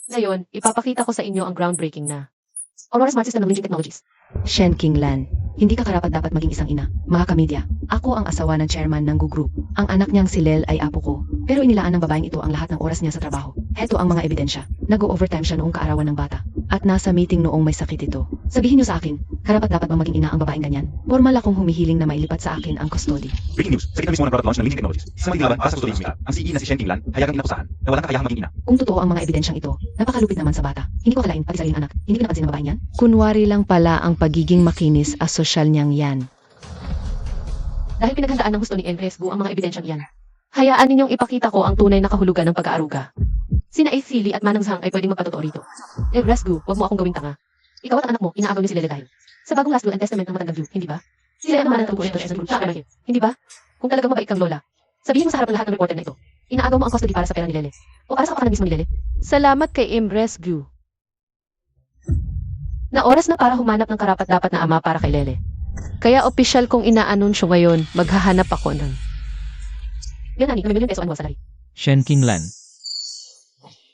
Ngayon, ipapakita ko sa inyo ang groundbreaking na Aurora Smart System ng Linging Technologies. Shen Qinglan, hindi ka karapat dapat maging isang ina. Mga kamedya, ako ang asawa ng chairman ng Gu Group. Ang anak niyang si Lel ay apo ko. Pero inilaan ng babaeng ito ang lahat ng oras niya sa trabaho. Heto ang mga ebidensya. Nag-overtime siya noong kaarawan ng bata. At nasa meeting noong may sakit ito. Sabihin niyo sa akin, karapat dapat bang maging ina ang babaeng ganyan? Formal akong humihiling na mailipat sa akin ang custody. Breaking news, sa gitna mismo ng product launch ng Linging Technologies. Sa mga para sa gusto ng ang CEO na si Shen Qinglan, hayagang inakusahan na walang kakayahang maging ina. Kung totoo ang mga ebidensyang ito, napakalupit naman sa bata. Hindi ko akalain, pati sariling anak. Hindi ko napansin ng babaeng yan. Kunwari lang pala ang pagiging makinis asosyal niyang yan. Dahil pinaghandaan ng gusto ni Andres Gu ang mga ebidensyang iyan. Hayaan ninyong ipakita ko ang tunay na kahulugan ng pag-aaruga. Sina Aisili at Manang Zhang ay pwedeng magpatotoo rito. Andres Gu, huwag mo akong gawing tanga. Ikaw at ang anak mo, inaagaw niyo si Lele dahil sa bagong last will and testament ng matandang Jew, hindi ba? Sila ay naman ang tungkulin sa Jew, hindi ba? Kung talagang mabait kang lola, sabihin mo sa harap ng lahat ng reporter na ito, inaagaw mo ang custody para sa pera ni Lele. O para sa kapakanan mismo ni Lele. Salamat kay Andres Gu. Na oras na para humanap ng karapat-dapat na ama para kay Lele. Kaya opisyal kong inaanunsyo ngayon, maghahanap ako ng yan ani, $1 million annual salary. Shen Qinglan.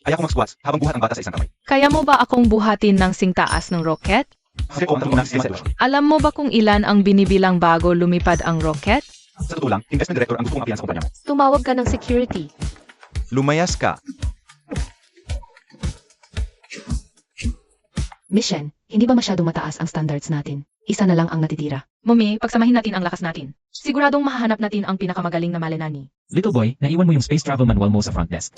Kaya ko mag-squats habang buhat ang bata sa isang kamay. Kaya mo ba akong buhatin ng singtaas ng rocket? Kasi ko ang tanong ng CSL. Alam mo ba kung ilan ang binibilang bago lumipad ang rocket? Sa totoo lang, investment director ang gusto kong apiyan sa kumpanya mo. Tumawag ka ng security. Lumayas ka. Miss Shen, hindi ba masyadong mataas ang standards natin? Isa na lang ang natitira. Mumi, pagsamahin natin ang lakas natin. Siguradong mahahanap natin ang pinakamagaling na malenani. Little boy, naiwan mo yung space travel manual mo sa front desk.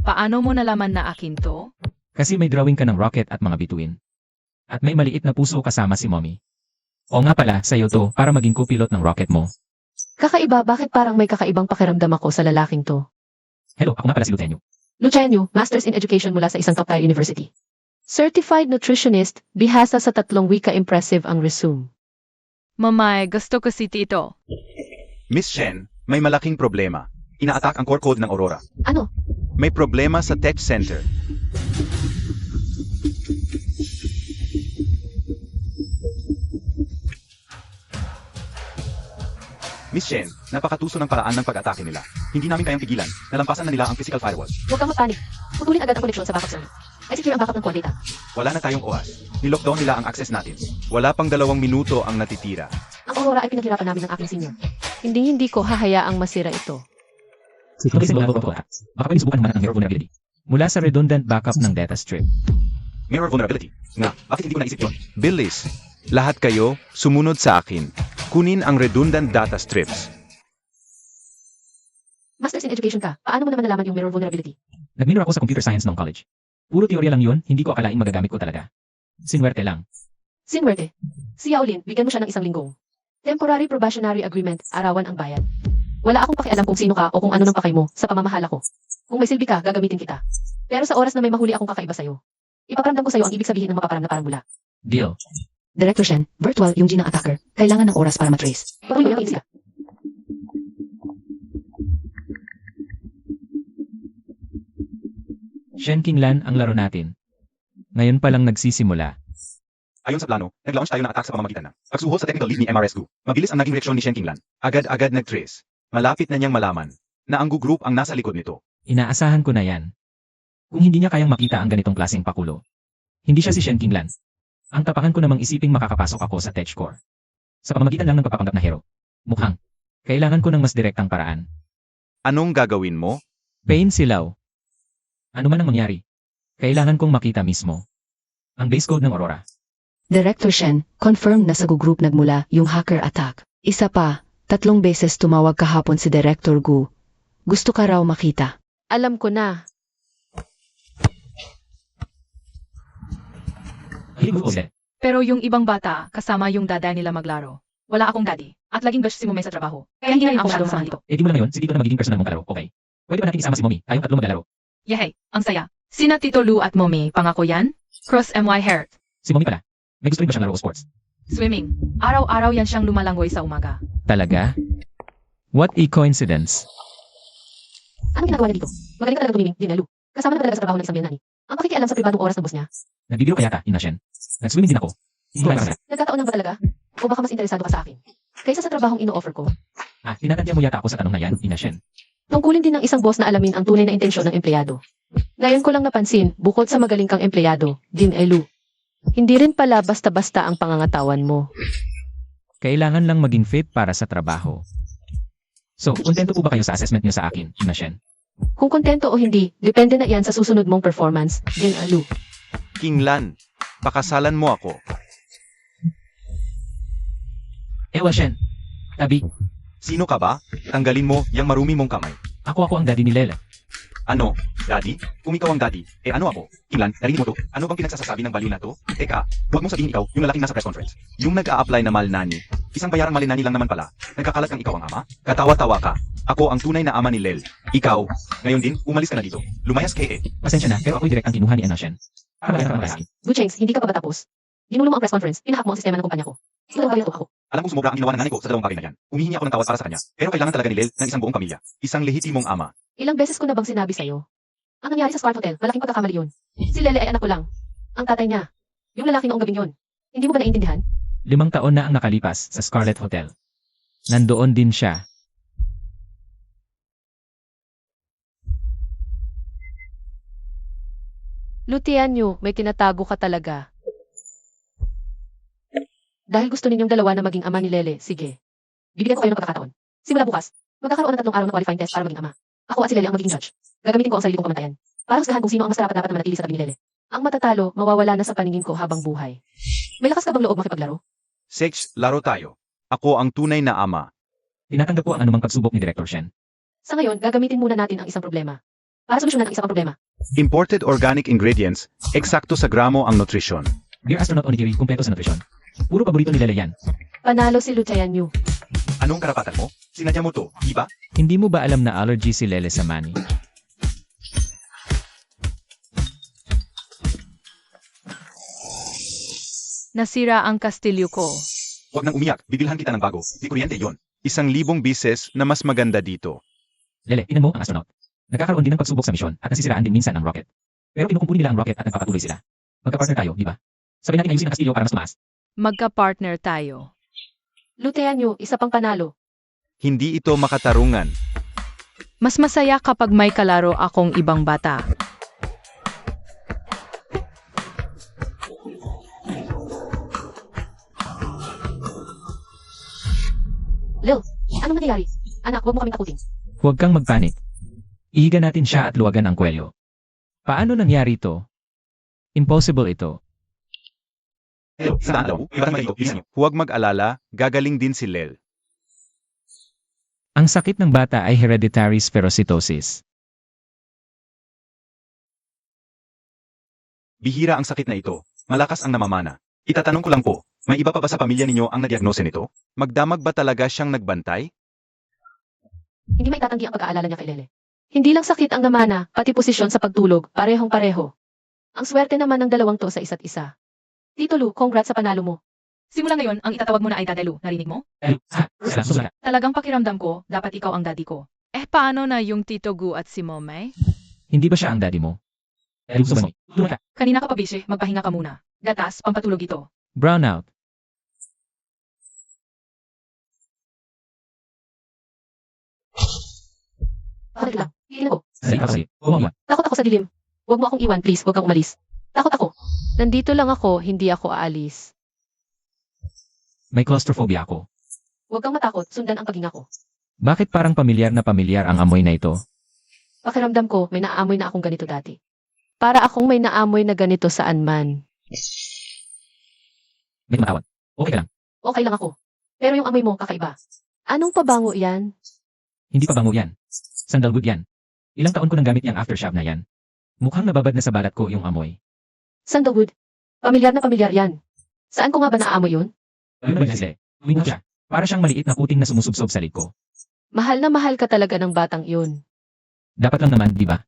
Paano mo nalaman na akin to? Kasi may drawing ka ng rocket at mga bituin. At may maliit na puso kasama si mommy. O nga pala, sa'yo to, para maging co-pilot ng rocket mo. Kakaiba, bakit parang may kakaibang pakiramdam ako sa lalaking to? Hello, ako nga pala si Lutenyo. Luciano, Masters in Education mula sa isang top-tier university. Certified Nutritionist, bihasa sa 3 wika, impressive ang resume. Mamay, gusto ko si Tito. Miss Shen, may malaking problema. Ina-attack ang core code ng Aurora. Ano? May problema sa tech center. Miss Shen, napakatuso ng paraan ng pag-atake nila. Hindi namin kayang pigilan. Nalampasan na nila ang physical firewall. Huwag kang mapanik. Putulin agad ang koneksyon sa backup server. Ay secure ang backup ng core data. Wala na tayong oras. Nilockdown nila ang access natin. Wala pang 2 minuto ang natitira. Ang Aurora ay pinaghirapan namin ng aking senior. Hindi ko hahayaang masira ito. Notice vulnerable to attacks. Baka pwede subukan naman ang mirror vulnerability. Mula sa redundant backup ng data strip. Mirror vulnerability. Nga, bakit hindi ko naisip yun? Bilis, lahat kayo, sumunod sa akin. Kunin ang redundant data strips. Masters in Education ka. Paano mo naman nalaman yung mirror vulnerability? Nag-minor ako sa computer science noong college. Puro teorya lang yun, hindi ko akalaing magagamit ko talaga. Sinwerte lang. Sinwerte. Si Yaolin, bigyan mo siya ng 1 linggong temporary probationary agreement, arawan ang bayad. Wala akong pakialam kung sino ka o kung ano ng pakay mo sa pamamahala ko. Kung may silbi ka, gagamitin kita. Pero sa oras na may mahuli akong kakaiba sa'yo, ipaparamdam ko sa'yo ang ibig sabihin ng mapaparam na parang bula. Deal. Director Shen, virtual yung G ng attacker. Kailangan ng oras para matrace. Patuloy mo yung siya. Shen Qinglan ang laro natin. Ngayon pa lang nagsisimula. Ayon sa plano, nag-launch tayo ng attack sa pamamagitan ng pagsuhol sa technical lead ni MRSQ. Mabilis ang naging reaksyon ni Shen Qinglan. Agad-agad nag-trace. Malapit na niyang malaman na ang Gu Group ang nasa likod nito. Inaasahan ko na yan. Kung hindi niya kayang makita ang ganitong klaseng pakulo, hindi siya si Shen Qinglan. Ang tapakan ko namang isiping makakapasok ako sa tech core. Sa pamamagitan lang ng pagpapanggap na hero. Mukhang, kailangan ko ng mas direktang paraan. Anong gagawin mo? Pain silaw. Ano man ang mangyari, kailangan kong makita mismo ang base code ng Aurora. Director Shen, confirm na sa Gu Group nagmula yung hacker attack. Isa pa, 3 beses tumawag kahapon si Director Gu. Gusto ka raw makita. Alam ko na. Hilig ko ulit. Pero yung ibang bata, kasama yung dada nila maglaro. Wala akong daddy, at laging bash si Mumay sa trabaho. Kaya hindi na rin ako masyadong samahan dito. Eh di mo lang ngayon, si Tito na magiging personal mong kalaro, okay? Pwede ba natin isama si Mommy? Tayong 3 maglalaro. Yehey, ang saya. Sina Tito Lu at Mummy, pangako yan? Cross MY Heart. Si Mommy pala, may gusto rin ba siyang laro o sports? Swimming. Araw-araw yan siyang lumalangoy sa umaga. Talaga? What a coincidence. Anong ginagawa niya dito? Magaling ka talaga tumiming, Dinelu. Kasama na talaga sa trabaho ng isang biyanani. Ang pakikialam sa pribadong oras ng boss niya. Nagbibiro ka yata, Ina Shen. Nag-swimming din ako. Hindi ko kaya. Nagkataon lang ba talaga? O baka mas interesado ka sa akin? Kaysa sa trabahong ino-offer ko. Tinatantya mo yata ako sa tanong na yan, Ina Shen. Tungkulin din ng isang boss na alamin ang tunay na intensyon ng empleyado. Ngayon ko lang napansin, bukod sa magaling kang empleyado, Din Elu, hindi rin pala basta-basta ang pangangatawan mo. Kailangan lang maging fit para sa trabaho. So, kontento po ba kayo sa assessment niyo sa akin, na Shen? Kung kontento o hindi, depende na iyan sa susunod mong performance, Din Elu. Kinglan, pakasalan mo ako. Ewa Shen. Tabi, Sino ka ba? Tanggalin mo yang marumi mong kamay. ako ang daddy ni Lele. Ano? Daddy? Kung ikaw ang daddy, ano ako? Kinglan, narinig mo to? Ano bang pinagsasabi ng baliw na to? Teka, huwag mong sabihin ikaw, yung lalaking nasa press conference. Yung nag-a-apply na Malnani. Isang bayarang Malinani lang naman pala. Nagkakalat kang ikaw ang ama? Katawa-tawa ka. Ako ang tunay na ama ni Lel. Ikaw. Ngayon din, umalis ka na dito. Lumayas ka eh. Pasensya na, pero ako'y direct ang kinuha ni Ana Shen. Para para sa akin. Guchengs, hindi ka pa ba tapos? Ginulo mo ang press conference, pinahak mo ang sistema ng kumpanya ko. Sino ba ako? Alam mo sumobra ang ginawa ng nanay ko sa dalawang bagay na yan. Humihingi ako ng tawad para sa kanya. Pero kailangan talaga ni Lel ng isang buong pamilya. Isang lehitimong ama. Ilang beses ko na bang sinabi sa'yo? Ang nangyari sa Scarf Hotel, malaking pagkakamali yun. Si Lele ay anak ko lang. Ang tatay niya. Yung lalaki noong gabing yun. Hindi mo ba naiintindihan? 5 taon na ang nakalipas sa Scarlet Hotel. Nandoon din siya. Lutianyo, may tinatago ka talaga. Dahil gusto ninyong dalawa na maging ama ni Lele, sige. Bibigyan ko kayo ng pagkakataon. Simula bukas, magkakaroon ng 3 araw na qualifying test para maging ama. Ako at si Lele ang magiging judge. Gagamitin ko ang sarili kong kamantayan. Para husgahan kung sino ang mas dapat na manatili sa tabi ni Lele. Ang matatalo, mawawala na sa paningin ko habang buhay. May lakas ka bang loob makipaglaro? Sex, laro tayo. Ako ang tunay na ama. Tinatanggap ko ang anumang pagsubok ni Director Shen. Sa ngayon, gagamitin muna natin ang isang problema. Para solusyonan ang isa pang problema. Imported organic ingredients, eksakto sa gramo ang nutrisyon. Dear Astronaut Onigiri, kumpleto sa nutrisyon. Puro paborito ni Lele yan. Panalo si Lutianyo. Anong karapatan mo? Sinadya mo to, di ba? Hindi mo ba alam na allergy si Lele sa mani? Nasira ang kastilyo ko. Huwag nang umiyak, bibilhan kita ng bago. Di kuryente yon. 1,000 bises na mas maganda dito. Lele, tinan mo ang astronaut. Nagkakaroon din ng pagsubok sa misyon at nasisiraan din minsan ang rocket. Pero kinukumpuni nila ang rocket at nagpapatuloy sila. Magka-partner tayo, di ba? Sabay natin ayusin ang kastilyo para mas tumaas. Magka-partner tayo. Lutianyo, isa pang panalo. Hindi ito makatarungan. Mas masaya kapag may kalaro akong ibang bata. Lil, anong nangyayari? Anak, huwag mo kaming takutin. Huwag kang magpanik. Ihiga natin siya at luwagan ang kwelyo. Paano nangyari ito? Impossible ito. Hello, saan daw? May batang malito, bilisan niyo. Huwag mag-alala, gagaling din si Lel. Ang sakit ng bata ay hereditary spherocytosis. Bihira ang sakit na ito. Malakas ang namamana. Itatanong ko lang po, may iba pa ba sa pamilya ninyo ang nadiagnose nito? Magdamag ba talaga siyang nagbantay? Hindi may tatanggi ang pag-aalala niya kay Lele. Hindi lang sakit ang namana, pati posisyon sa pagtulog, parehong-pareho. Ang swerte naman ng dalawang to sa isa't isa. Tito Lu, congrats sa panalo mo. Simula ngayon, ang itatawag mo na ay Dadelu. Narinig mo? Salamat. Talagang pakiramdam ko, dapat ikaw ang daddy ko. Paano na yung Tito Gu at si Momay? Hindi ba siya ang daddy mo? Sumunod ka. Kanina ka pa busy, magpahinga ka muna. Gatas, pampatulog ito. Brownout. Bakit lang? Hihilin ako. Sige kasi. Huwag. Takot ako sa dilim. Huwag mo akong iwan, please. Huwag kang umalis. Takot ako. Nandito lang ako, hindi ako aalis. May claustrophobia ako. Huwag kang matakot, sundan ang paghinga ko. Bakit parang pamilyar na pamilyar ang amoy na ito? Pakiramdam ko, may naamoy na akong ganito dati. Para akong may naamoy na ganito saan man. May tumatawag. Okay ka lang. Okay lang ako. Pero yung amoy mo, kakaiba. Anong pabango yan? Hindi pa bango yan. Sandalwood yan. Ilang taon ko nang gamit yung aftershave na yan. Mukhang nababad na sa balat ko yung amoy. Sandalwood. Pamilyar na pamilyar yan. Saan ko nga ba naamoy yun? Ano ba kasi? Tuwing mo siya. Para siyang maliit na puting na sumusubsob sa lig ko. Mahal na mahal ka talaga ng batang yun. Dapat lang naman, di ba?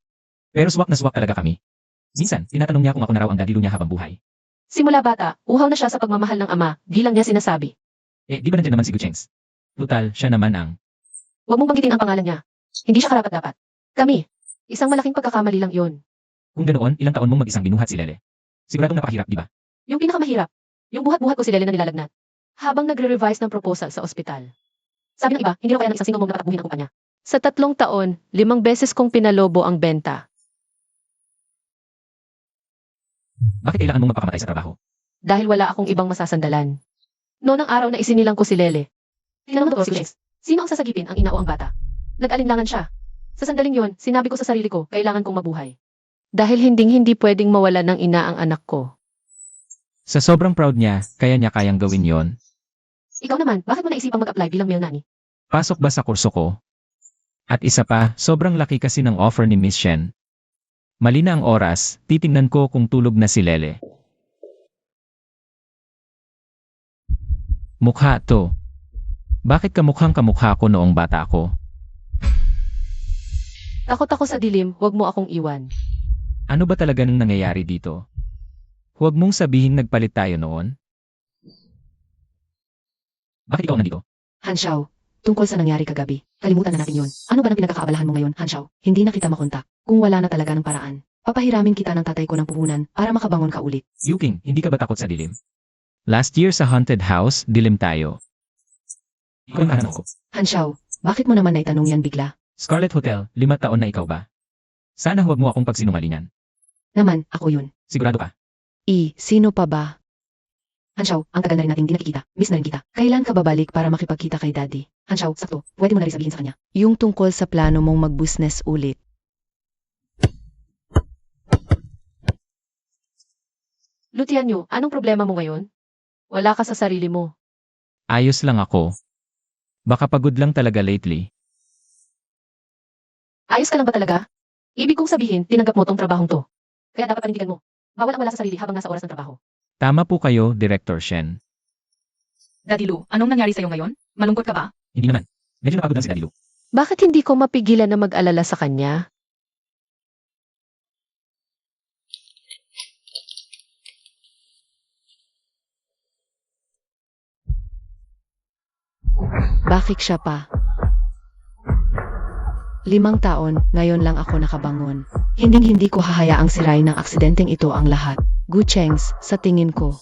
Pero swak na swak talaga kami. Minsan, tinatanong niya kung ako na raw ang dadilo niya habang buhay. Simula bata, uhaw na siya sa pagmamahal ng ama, di lang niya sinasabi. Di ba nandiyan naman si Guchengs? Tutal, siya naman ang... Huwag mong banggitin ang pangalan niya. Hindi siya karapat-dapat. Kami, isang malaking pagkakamali lang yun. Kung ganoon, ilang taon mong mag-isang binuhat si Lele. Siguradong napakahirap, di ba? Yung pinakamahirap, yung buhat-buhat ko si Lele na nilalagnat. Habang nagre-revise ng proposal sa ospital. Sabi ng iba, hindi raw kaya ng isang single mom na patakbuhin ang kumpanya. Sa 3 taon, 5 beses kong pinalobo ang benta. Bakit kailangan mong magpakamatay sa trabaho? Dahil wala akong ibang masasandalan. Noon ang araw na isinilang ko si Lele. Tinanong ko si James, sino ang sasagipin, ang ina o ang bata? Nag-alinlangan siya. Sa sandaling yon, sinabi ko sa sarili ko, kailangan kong mabuhay. Dahil hindi pwedeng mawala ng ina ang anak ko. Sa sobrang proud niya, kaya niya kayang gawin yon. Ikaw naman, bakit mo naisipang mag-apply bilang male nanny? Pasok ba sa kurso ko? At isa pa, sobrang laki kasi ng offer ni Miss Shen. Mali na ang oras, titingnan ko kung tulog na si Lele. Mukha to. Bakit kamukhang kamukha ko noong bata ako? Takot ako sa dilim, wag mo akong iwan. Ano ba talaga nang nangyayari dito? Huwag mong sabihin nagpalit tayo noon. Bakit ikaw nandito? Hanshaw, tungkol sa nangyari kagabi. Kalimutan na natin yun. Ano ba nang pinagkakaabalahan mo ngayon, Hanshaw? Hindi na kita makontak. Kung wala na talaga ng paraan, papahiramin kita ng tatay ko ng puhunan para makabangon ka ulit. Yuking, hindi ka ba takot sa dilim? Last year sa haunted house, dilim tayo. Ikaw ang anak ko. Hanshaw, bakit mo naman naitanong yan bigla? Scarlet Hotel, 5 taon na ikaw ba? Sana huwag mo akong pagsinungalingan. Naman, ako yun. Sigurado ka? Sino pa ba? Hanshaw, ang tagal na rin nating di nakikita. Miss na rin kita. Kailan ka babalik para makipagkita kay Daddy? Hanshaw, sakto. Pwede mo na rin sabihin sa kanya. Yung tungkol sa plano mong mag-business ulit. Lutianyo, anong problema mo ngayon? Wala ka sa sarili mo. Ayos lang ako. Baka pagod lang talaga lately. Ayos ka lang ba talaga? Ibig kong sabihin, tinanggap mo tong trabahong to. Kaya dapat panindigan mo. Bawal ang wala sa sarili habang nasa oras ng trabaho. Tama po kayo, Director Shen. Daddy Lou, anong nangyari sa'yo ngayon? Malungkot ka ba? Hindi naman. Medyo napagod lang si Daddy Lou. Bakit hindi ko mapigilan na mag-alala sa kanya? Bakit siya pa? 5 taon, ngayon lang ako nakabangon. Hindi ko hahayaang sirain ng aksidenteng ito ang lahat. Guchengs, sa tingin ko,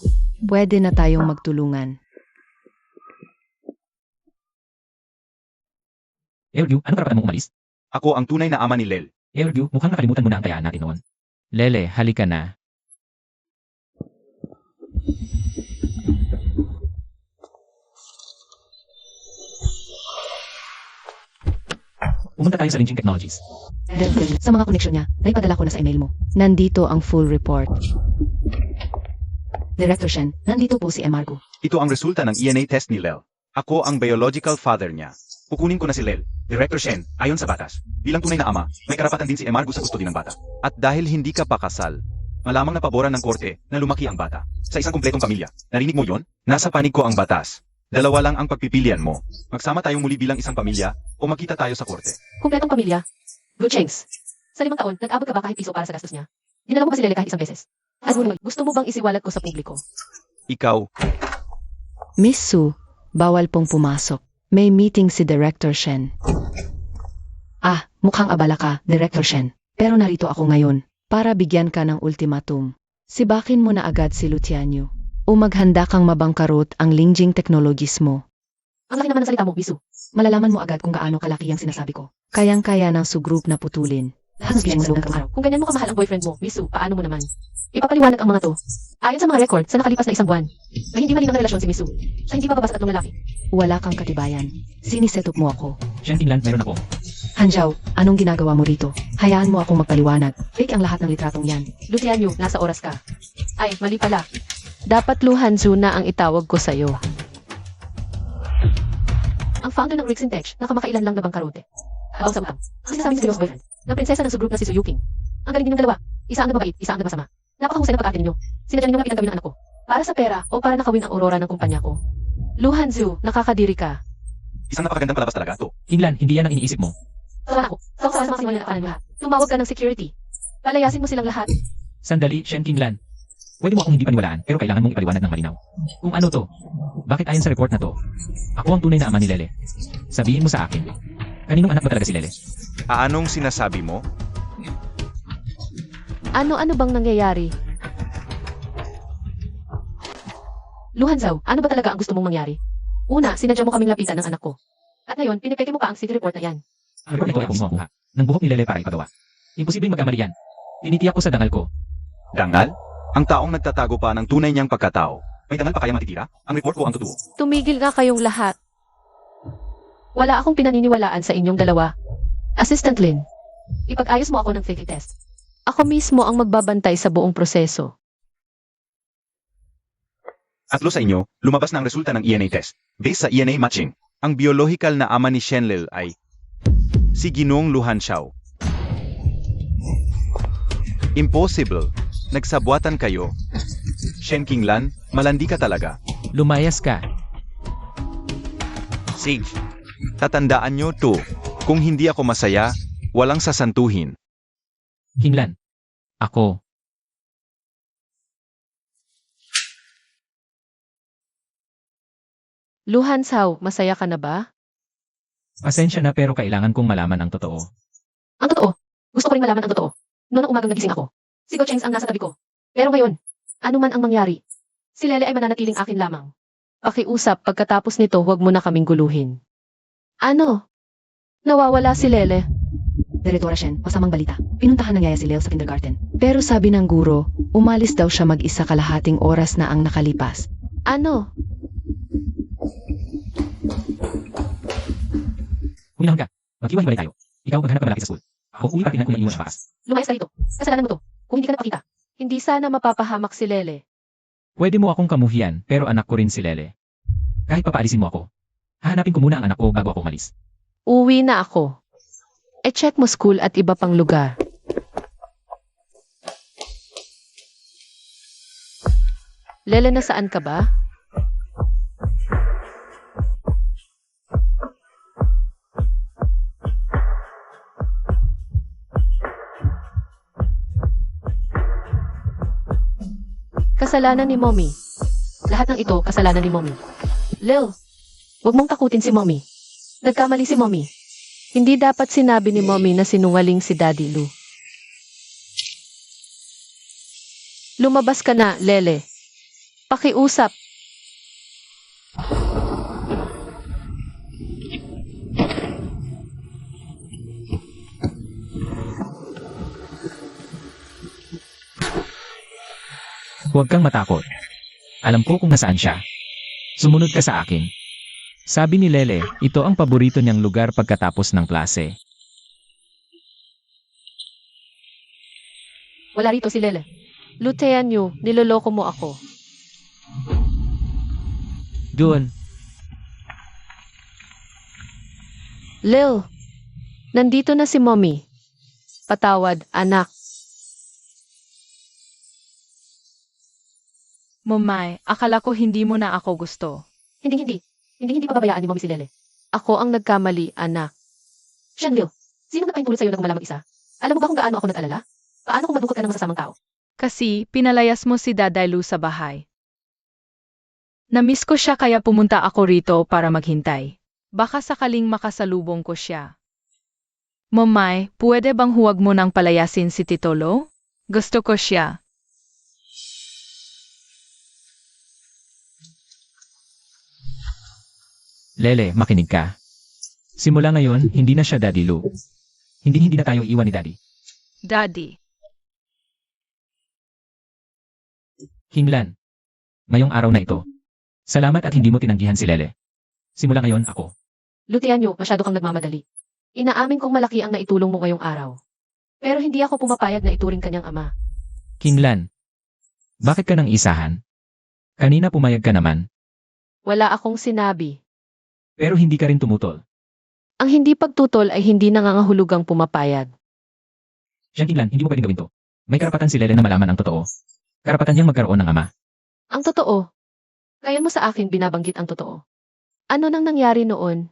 pwede na tayong magtulungan. Eordu, ano karapatan mong umalis? Ako ang tunay na ama ni Lel. Eordu, mukhang nakalimutan mo na ang kayaan natin noon. Lele, halika na. Pumunta tayo sa Linjing Technologies. Sa mga koneksyon niya, naipadala ko na sa email mo. Nandito ang full report. Director Shen, nandito po si Emargo. Ito ang resulta ng ENA test ni Lel. Ako ang biological father niya. Kukunin ko na si Lel. Director Shen, ayon sa batas, bilang tunay na ama, may karapatan din si Emargo sa gusto din ng bata. At dahil hindi ka pa kasal, malamang napaboran ng korte na lumaki ang bata sa isang kumpletong pamilya. Narinig mo yon? Nasa panig ko ang batas. Dalawa lang ang pagpipilian mo. Magsama tayong muli bilang isang pamilya o magkita tayo sa korte. Kumpletong pamilya. Guchengs. Sa 5 taon, nag-abot ka ba kahit piso para sa gastos niya? Dinala mo ba si Lele kahit isang beses? At gusto mo bang isiwalat ko sa publiko? Ikaw, Miss Su, bawal pong pumasok. May meeting si Director Shen. Mukhang abala ka, Director Shen. Pero narito ako ngayon para bigyan ka ng ultimatum. Sibakin mo na agad si Lutianyo. O maghanda kang mabangkarot ang Linjing Technologies mo. Ang laki naman ng salita mo, Bisu. Malalaman mo agad kung gaano kalaki ang sinasabi ko. Kayang-kaya ng sugroup na putulin. Lahat ng Guchengs sa loob ng araw. Kung ganyan mo kamahal ang boyfriend mo, Bisu, paano mo naman? Ipapaliwanag ang mga to. Ayon sa mga record, sa nakalipas na 1 buwan, ay hindi malinaw na relasyon si Misu. Sa hindi bababa sa 3 lalaki. Wala kang katibayan. Sinisetup mo ako. Shen Kinlan, meron ako. Hanjaw, anong ginagawa mo rito? Hayaan mo akong magpaliwanag. Fake ang lahat ng litratong yan. Luciano, nasa oras ka. Ay, mali pala. Dapat Luhanzu na ang itawag ko sa'yo. Ang founder ng Rixin Tech na kamakailan lang na bangkarote. Habang sa utang. Ang sinasabi ni seryoso boyfriend, na prinsesa ng subgroup na si Suyuking. Ang galing ninyong dalawa. Isa ang nababait, isa ang nabasama. Napakahusay ng pag-arte ninyo. Sinadya ninyo na pinagawin ng anak ko. Para sa pera o para nakawin ang aurora ng kumpanya ko. Luhanzu, nakakadiri ka. isang napakagandang palabas talaga to. Kinlan, hindi yan ang iniisip mo. Sawa ako. Sawa sa mga sinwala na kapanan lahat. Tumawag ka ng security. Palayasin mo silang lahat. Sandali, Shen Kinlan. Pwede mo akong hindi paniwalaan, pero kailangan mong ipaliwanag ng malinaw. Kung ano to? Bakit ayon sa report na to? Ako ang tunay na ama ni Lele. Sabihin mo sa akin. Kaninong anak ba talaga si Lele? Anong sinasabi mo? Ano bang nangyayari? Luhanzaw, ano ba talaga ang gusto mong mangyari? Una, sinadya mo kaming lapitan ng anak ko. At ngayon, pinipeke mo pa ang city report na yan. Ang report na ito ay kumuha ng buhok ni Lele para ipagawa. Imposibleng magkamali yan. Tinitiyak ko sa dangal ko. Dangal? Ang taong nagtatago pa ng tunay niyang pagkatao. May dangal pa kayang matitira? Ang report ko ang totoo. Tumigil nga kayong lahat. Wala akong pinaniniwalaan sa inyong dalawa. Assistant Lin, ipag-ayos mo ako ng fake test. Ako mismo ang magbabantay sa buong proseso. Atlo sa inyo, lumabas na ang resulta ng ENA test. Based sa ENA matching, ang biological na ama ni Shenlil ay si Ginong Luhan Xiao. Impossible. Nagsabwatan kayo. Shen Qinglan, malandi ka talaga. Lumayas ka. Sage, tatandaan nyo to. Kung hindi ako masaya, walang sasantuhin. Qinglan. Ako. Luhan Sao, masaya ka na ba? Pasensya na pero kailangan kong malaman ang totoo. Ang totoo. Gusto ko rin malaman ang totoo. Noong umagang nagising ako, si Go Chengs ang nasa tabi ko. Pero ngayon, ano man ang mangyari, si Lele ay mananatiling akin lamang. Pakiusap, pagkatapos nito, huwag mo na kaming guluhin. Ano? Nawawala si Lele. Direktora Shen, masamang balita. Pinuntahan ng yaya si Leo sa kindergarten. Pero sabi ng guro, umalis daw siya mag-isa kalahating oras na ang nakalipas. Ano? Huminahon ka. Maghiwa-hiwalay tayo. Ikaw maghanap ka malapit sa school. Ako uwi pati na kung naiiwan sa bakas. Lumayas ka rito. Kasalanan mo to. Kung hindi ka napakita. Hindi sana mapapahamak si Lele. Pwede mo akong kamuhian pero anak ko rin si Lele. Kahit papaalisin mo ako, hahanapin ko muna ang anak ko bago ako umalis. Uwi na ako. E-check mo school at iba pang lugar. Lele, nasaan ka ba? Kasalanan ni Mommy. Lahat ng ito, kasalanan ni Mommy. Lil, huwag mong takutin si Mommy. Nagkamali si Mommy. Hindi dapat sinabi ni Mommy na sinungaling si Daddy Lou. Lumabas ka na, Lele. Pakiusap. Huwag kang matakot. Alam ko kung nasaan siya. Sumunod ka sa akin. Sabi ni Lele, ito ang paborito niyang lugar pagkatapos ng klase. Wala rito si Lele. Lutean niyo, niloloko mo ako. Doon, Lil, nandito na si Mommy. Patawad, anak. Mumay, akala ko hindi mo na ako gusto. Hindi pababayaan ni Mommy si Lele. Ako ang nagkamali, anak. Shenlil, sino nagpahintulot sa'yo na gumalang mag-isa? Alam mo ba kung gaano ako nag-alala? Paano kung madukot ka ng masasamang tao? Kasi pinalayas mo si Daday Lu sa bahay. Namiss ko siya kaya pumunta ako rito para maghintay. Baka sakaling makasalubong ko siya. Mumay, pwede bang huwag mo nang palayasin si Tito Lo? Gusto ko siya. Lele, makinig ka. Simula ngayon, hindi na siya Daddy Lou. Hindi na tayo iwan ni Daddy. Daddy. Qinglan. Ngayong araw na ito. Salamat at hindi mo tinanggihan si Lele. Simula ngayon, ako. Lutean niyo, masyado kang nagmamadali. Inaamin kong malaki ang naitulong mo ngayong araw. Pero hindi ako pumapayag na ituring kanyang ama. Qinglan. Bakit ka nang isahan? Kanina pumayag ka naman, Wala akong sinabi. pero hindi ka rin tumutol. Ang hindi pagtutol ay hindi nangangahulugang pumapayag. Siya Qinglan, hindi mo pwedeng gawin to. May karapatan si Lele na malaman ang totoo. Karapatan niyang magkaroon ng ama. Ang totoo. Kaya mo sa akin binabanggit ang totoo. Ano nang nangyari noon?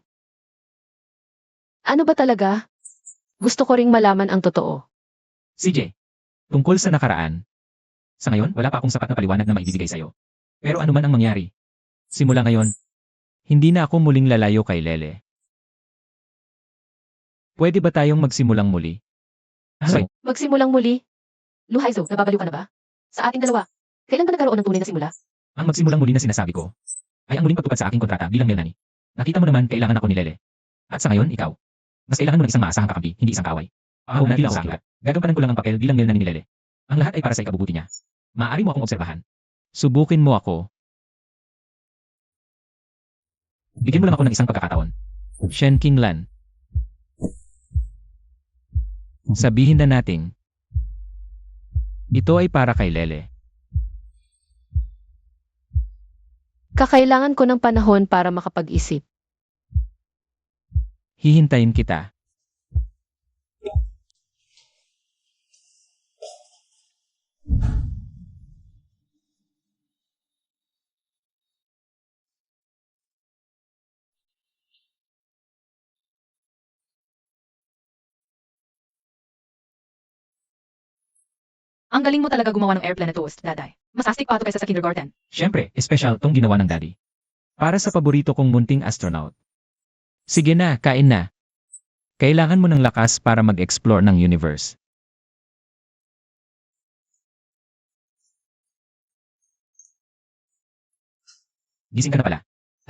Ano ba talaga? Gusto ko ring malaman ang totoo. CJ, tungkol sa nakaraan. Sa ngayon, wala pa akong sapat na paliwanag na maibibigay sa'yo. Pero ano man ang mangyari, simula ngayon, hindi na ako muling lalayo kay Lele. Pwede ba tayong magsimulang muli? Sorry, Magsimulang muli. Luhaizo, nababaliw ka na ba? Sa ating dalawa, kailan ba nagkaroon ng tunay na simula? ang magsimulang muli na sinasabi ko, ay ang muling pagtupad sa aking kontrata bilang Melnani. Nakita mo naman, kailangan ako ni Lele. At sa ngayon, ikaw. Mas kailangan mo ng isang maasahang kakampi, hindi isang kaway. Ako na bilang sa akin. Gagampanan ko lang ang papel bilang Melnani ni Lele. Ang lahat ay para sa ikabubuti niya. Maaari mo akong obserbahan. Subukin mo ako. Bigyan mo lang ako ng isang pagkakataon. Shen Qinglan. Sabihin na nating, ito ay para kay Lele. Kakailangan ko ng panahon para makapag-isip. Hihintayin kita. Ang galing mo talaga gumawa ng airplane na toast, Daday. Mas astig pa ito kaysa sa kindergarten. Siyempre, espesyal tong ginawa ng daddy. Para sa paborito kong munting astronaut. Sige na, kain na. Kailangan mo ng lakas para mag-explore ng universe. Gising ka na pala.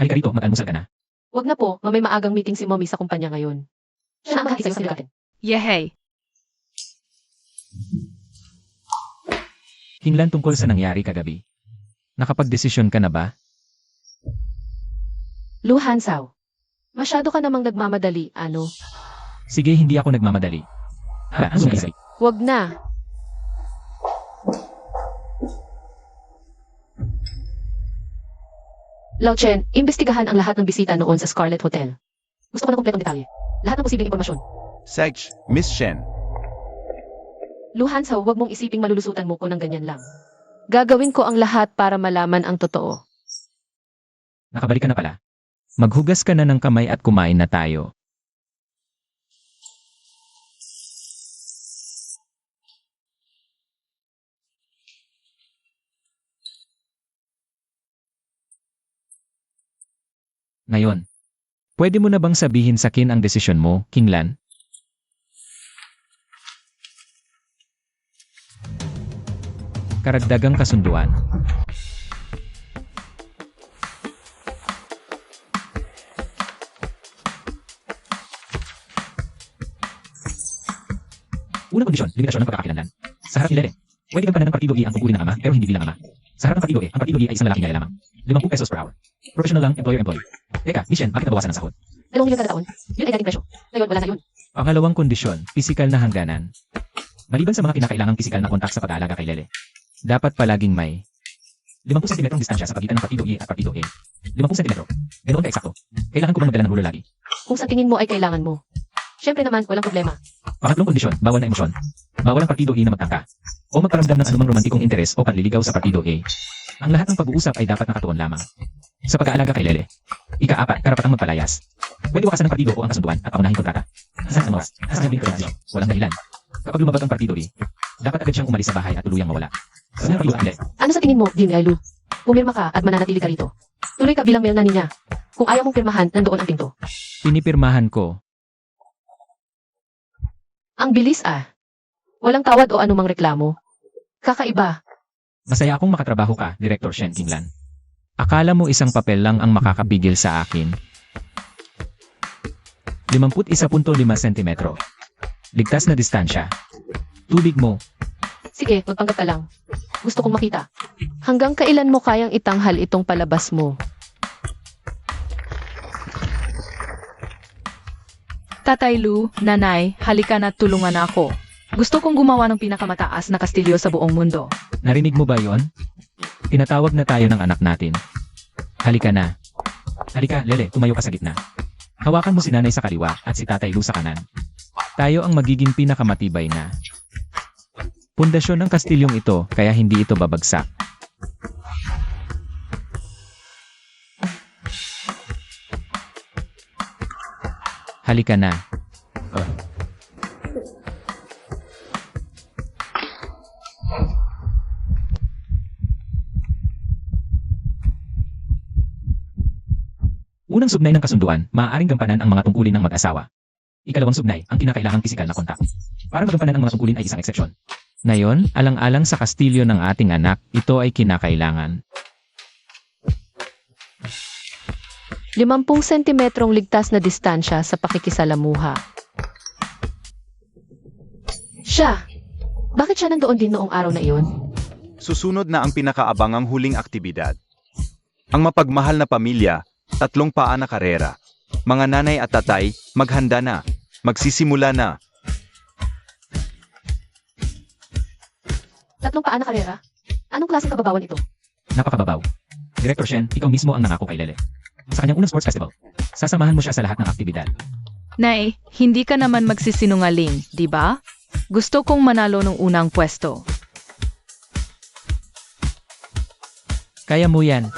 Halika rito, mag-almusal ka na. Wag na po, may maagang meeting si Mommy sa kumpanya ngayon. Siya na ang mahati sa'yo sa kindergarten. Yehey! Qinglan, tungkol sa nangyari kagabi. Nakapag-desisyon ka na ba? Lu Hansao. Masyado ka namang nagmamadali, ano? Sige, hindi ako nagmamadali. Ano sumisay? Wag na. Lao Chen, imbestigahan ang lahat ng bisita noon sa Scarlet Hotel. Gusto ko ng kumpletong detalye. Lahat ng posibleng impormasyon. Sej, Miss Shen. Lu Hansao, wag mong isiping malulusutan mo ko ng ganyan lang. Gagawin ko ang lahat para malaman ang totoo. Nakabalik ka na pala. Maghugas ka na ng kamay at kumain na tayo. Ngayon, pwede mo na bang sabihin sa akin ang desisyon mo, Qinglan? Karagdagang kasunduan. Unang kondisyon, limitasyon ng pagkakakilanlan. Sa harap ni Lele, pwede gampanan ng Partido E ang tungkulin ng ama pero hindi bilang ama. Sa harap ng Partido E, ang Partido E ay isang lalaking yaya lamang. 50 pesos per hour. Professional lang, employer-employee. Teka, Miss Shen, bakit nabawasan ang sahod? 2 milyon kada taon. Yun ay dating presyo. Ngayon, wala na yun. Pangalawang kondisyon, pisikal na hangganan. Maliban sa mga kinakailangang pisikal na kontak sa pag-aalaga kay Lele, dapat palaging may 50 cm distansya sa pagitan ng Partido E at Partido A. 50 cm. Ganoon ka eksakto. Kailangan ko bang magdala ng ruler lagi? Kung sa tingin mo ay kailangan mo. Siyempre naman, walang problema. Pangatlong kondisyon, bawal na emosyon. Bawal ang Partido E na magtangka o magparamdam ng anumang romantikong interes o panliligaw sa Partido A. Ang lahat ng pag-uusap ay dapat nakatuon lamang sa pag-aalaga kay Lele. Ika-4, karapatang magpalayas. Pwede wakasan ng partido o ang kasunduan at paunahing kontrata. Sa sasabihin ko lang, walang dahilan. Kapag lumabag ang Partido E, dapat agad siyang umalis sa bahay at tuluyang mawala. Sa Partido A, Ano sa tingin mo, Jim Ailu? Pumirma ka at mananatili ka rito. Tuloy ka bilang mail na niya. Kung ayaw mong pirmahan, nandoon ang pinto. pinipirmahan ko. Ang bilis ah. Walang tawad o anumang reklamo. Kakaiba. Masaya akong makatrabaho ka, Director Shen Qinglan. Akala mo isang papel lang ang makakapigil sa akin? 51.5 cm. Ligtas na distansya. Tubig mo. Sige, magpanggap ka lang. Gusto kong makita. Hanggang kailan mo kayang itanghal itong palabas mo? Tatay Lu, Nanay, halika na tulungan ako. Gusto kong gumawa ng pinakamataas na kastilyo sa buong mundo. Narinig mo ba yon? Tinatawag na tayo ng anak natin. Halika na. Halika, Lele, tumayo ka sa gitna. Hawakan mo si nanay sa kaliwa at si tatay Lu sa kanan. Tayo ang magiging pinakamatibay na pundasyon ng kastilyong ito, kaya hindi ito babagsak. Halika na. Unang sugnay ng kasunduan, maaaring gampanan ang mga tungkulin ng mag-asawa. Ikalawang sugnay, ang kinakailangang pisikal na kontak. Para magampanan ang mga tungkulin ay isang eksepsyon. Ngayon, alang-alang sa kastilyo ng ating anak, ito ay kinakailangan. 50 sentimetrong ligtas na distansya sa pakikisalamuha. Siya! Bakit siya nandoon din noong araw na iyon? Susunod na ang pinakaabangang huling aktibidad. Ang mapagmahal na pamilya, 3 paa na karera. Mga nanay at tatay, maghanda na. Magsisimula na. 3 paa na karera? Anong klaseng kababawan ito? Napakababaw. Director Shen, ikaw mismo ang nangako kay Lele. Sa kanyang unang sports festival, sasamahan mo siya sa lahat ng aktibidad. Nay, hindi ka naman magsisinungaling, di ba? Gusto kong manalo ng unang pwesto. Kaya mo yan.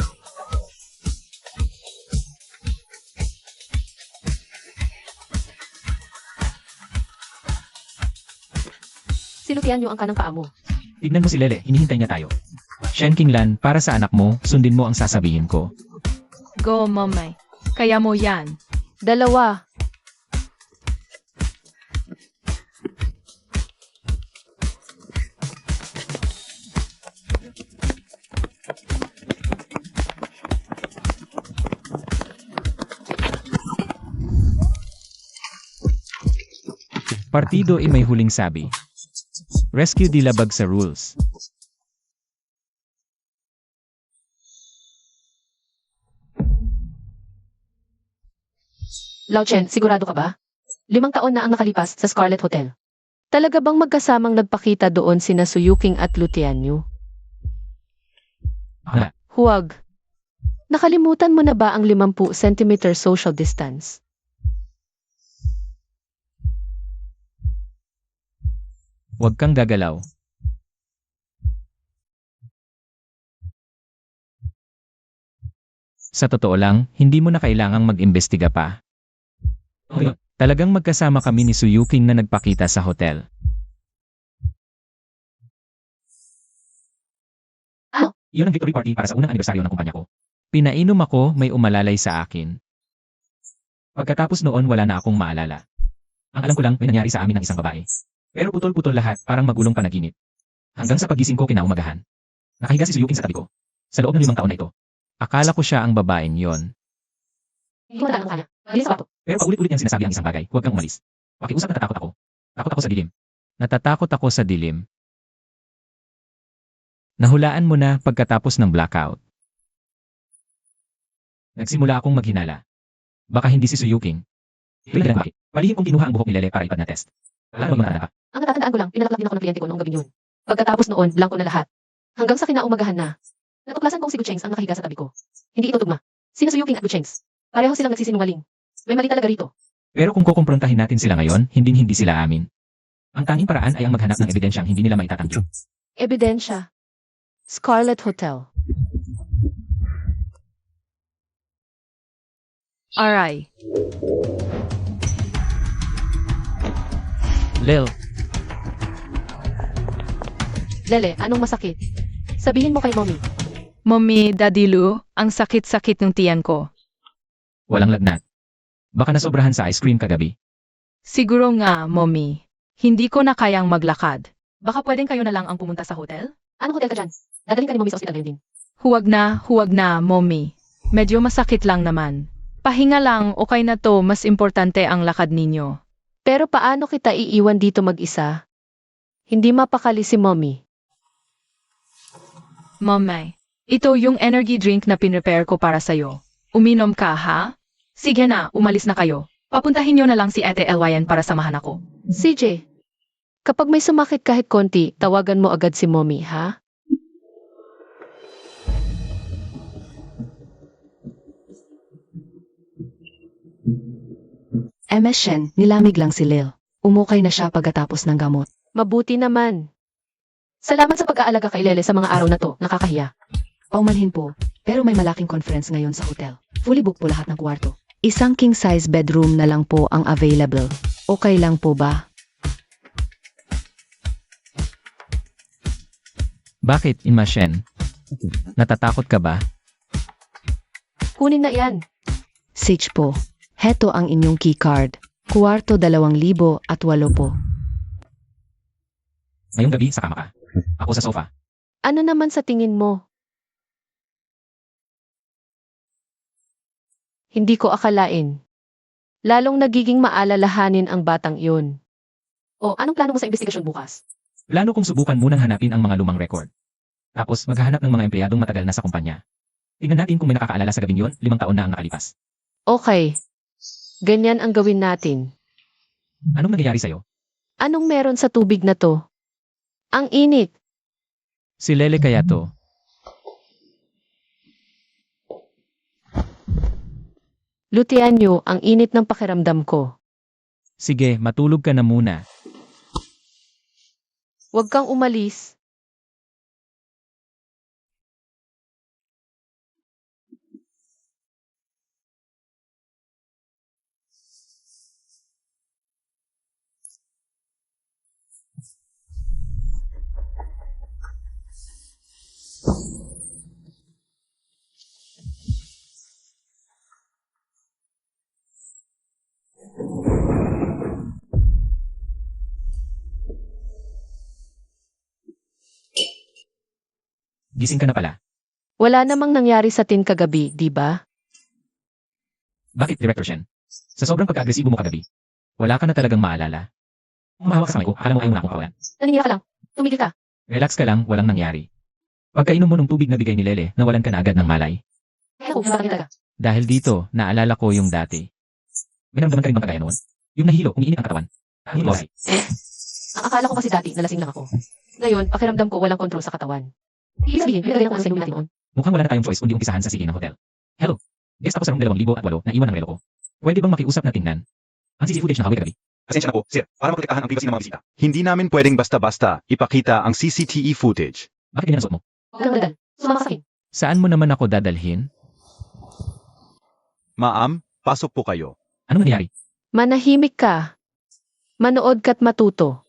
Sinutian niyo ang kanang paa mo. Tignan mo si Lele, hinihintay niya tayo. Shen Qinglan, para sa anak mo, sundin mo ang sasabihin ko. Go, Momay. Kaya mo yan. 2. Partido ay may huling sabi. Rescue di labag sa rules. Lao Chen, sigurado ka ba? 5 taon na ang nakalipas sa Scarlet Hotel. Talaga bang magkasamang nagpakita doon sina Suyuking at Lutianyu? Hala, Huwag. Nakalimutan mo na ba ang 50 cm social distance? huwag kang gagalaw. Sa totoo lang, hindi mo na kailangang mag-imbestiga pa. Talagang magkasama kami ni Suyuking na nagpakita sa hotel. Ano? Iyon ang victory party para sa unang anibersaryo ng kumpanya ko. Pinainom ako, may umalalay sa akin. Pagkatapos noon wala na akong maalala. Ang alam ko lang may nangyari sa amin ng isang babae. Pero putol-putol lahat, parang magulong panaginip. Hanggang sa pagising ko kinaumagahan. Nakahiga si Suyuking sa tabi ko. Sa loob ng 5 taon na ito. Akala ko siya ang babaeng yon. Hindi mo natanong kanya. Bilis sa bato. Pero paulit-ulit niyang sinasabi ang isang bagay, huwag kang umalis. Pakiusap, natatakot ako. Takot ako sa dilim. Natatakot ako sa dilim. Nahulaan mo na pagkatapos ng blackout. Nagsimula akong maghinala. Baka hindi si Suyuking. Tuloy na bakit? Palihim kong kinuha ang buhok ni Lele para ipad na test. Wala bang mga pa? Ang natatandaan ko lang, pinalaklak din ako ng kliyente ko noong gabing yun. Pagkatapos noon, blanko na lahat. Hanggang sa kinaumagahan na. Natuklasan kong si Guchengs ang nakahiga sa tabi ko. Hindi ito tugma. Sina Suyuking at Guchengs. Pareho silang nagsisinungaling. May mali talaga rito. Pero kung kukumprontahin natin sila ngayon, hindi sila amin. Ang tanging paraan ay ang maghanap ng ebidensyang hindi nila maitatanggi. Ebidensya. Scarlet Hotel. Aray. Lil, Lele, anong masakit? Sabihin mo kay Mommy. Mommy, Daddy Lu, ang sakit-sakit ng tiyan ko. walang lagnat. Baka nasobrahan sa ice cream kagabi. Siguro nga, Mommy. Hindi ko na kayang maglakad. Baka pwedeng kayo na lang ang pumunta sa hotel? Anong hotel ka dyan? Dadalhin ka ni Mommy sa ospital ngayon din. Huwag na, Mommy. Medyo masakit lang naman. Pahinga lang, okay na to, mas importante ang lakad ninyo. Pero paano kita iiwan dito mag-isa? Hindi mapakali si Mommy. Momay, ito yung energy drink na pinrepare ko para sa'yo. Uminom ka, ha? Sige na, umalis na kayo. Papuntahin nyo na lang si Ate Elwayan para samahan ako. CJ, kapag may sumakit kahit konti, tawagan mo agad si Mommy, ha? MS Shen, nilamig lang si Lil. Umukay na siya pagkatapos ng gamot. Mabuti naman. Salamat sa pag-aalaga kay Lele sa mga araw na to, nakakahiya. Paumanhin po, pero may malaking conference ngayon sa hotel. Fully booked po lahat ng kwarto. Isang king-size bedroom na lang po ang available. Okay lang po ba? Bakit, Inma Shen? Natatakot ka ba? Kunin na iyan. Sage po. Heto ang inyong keycard. Kwarto 2,008 po. Ngayong gabi sa kama ka. Ako sa sofa. Ano naman sa tingin mo? Hindi ko akalain. Lalong nagiging maalalahanin ang batang iyon. O, anong plano mo sa investigasyon bukas? Plano kong subukan munang hanapin ang mga lumang record. Tapos maghahanap ng mga empleyadong matagal na sa kumpanya. Tingnan natin kung may nakakaalala sa gabing yon, 5 taon na ang nakalipas. Okay. Ganyan ang gawin natin. Anong nangyayari sa'yo? Anong meron sa tubig na to? Ang init. Si Lele kaya to. Lutian nyo, ang init ng pakiramdam ko. Sige, matulog ka na muna. Huwag kang umalis. Gising ka na pala. Wala namang nangyari sa tin kagabi, di ba? Bakit, Director Shen? Sa sobrang pagka-agresibo mo kagabi, wala ka na talagang maalala. Umahawak sa kamay ko, akala mo ayaw mo na akong kawalan. Naninira ka lang. Tumigil ka. Relax ka lang, walang nangyari. Pagkainom mo ng tubig na bigay ni Lele, nawalan ka na agad ng malay. Kaya ko, bakit talaga? Dahil dito, naalala ko yung dati. May naramdaman ka rin bang kagaya noon? Yung nahilo, umiinit ang katawan. Ang Ang akala ko kasi dati, nalasing lang ako. Ngayon, pakiramdam ko walang kontrol sa katawan. Ibig sabihin, may nalagay ng ano sa inumin natin noon. Mukhang wala na tayong choice kundi umpisahan sa sige ng hotel. Hello. Guest ako sa room 2008 na iwan ng relo ko. Pwede bang makiusap na tingnan? Ang CCTV footage na hawak kagabi. Pasensya na po, sir, para maprotektahan ang privacy ng mga bisita. Hindi namin pwedeng basta-basta ipakita ang CCTV footage. Bakit ganyan ang suot mo? Huwag kang daldal. Sumama sa akin. Saan mo naman ako dadalhin? Ma'am, pasok po kayo. Anong nangyari? Manahimik ka. Manood ka't matuto.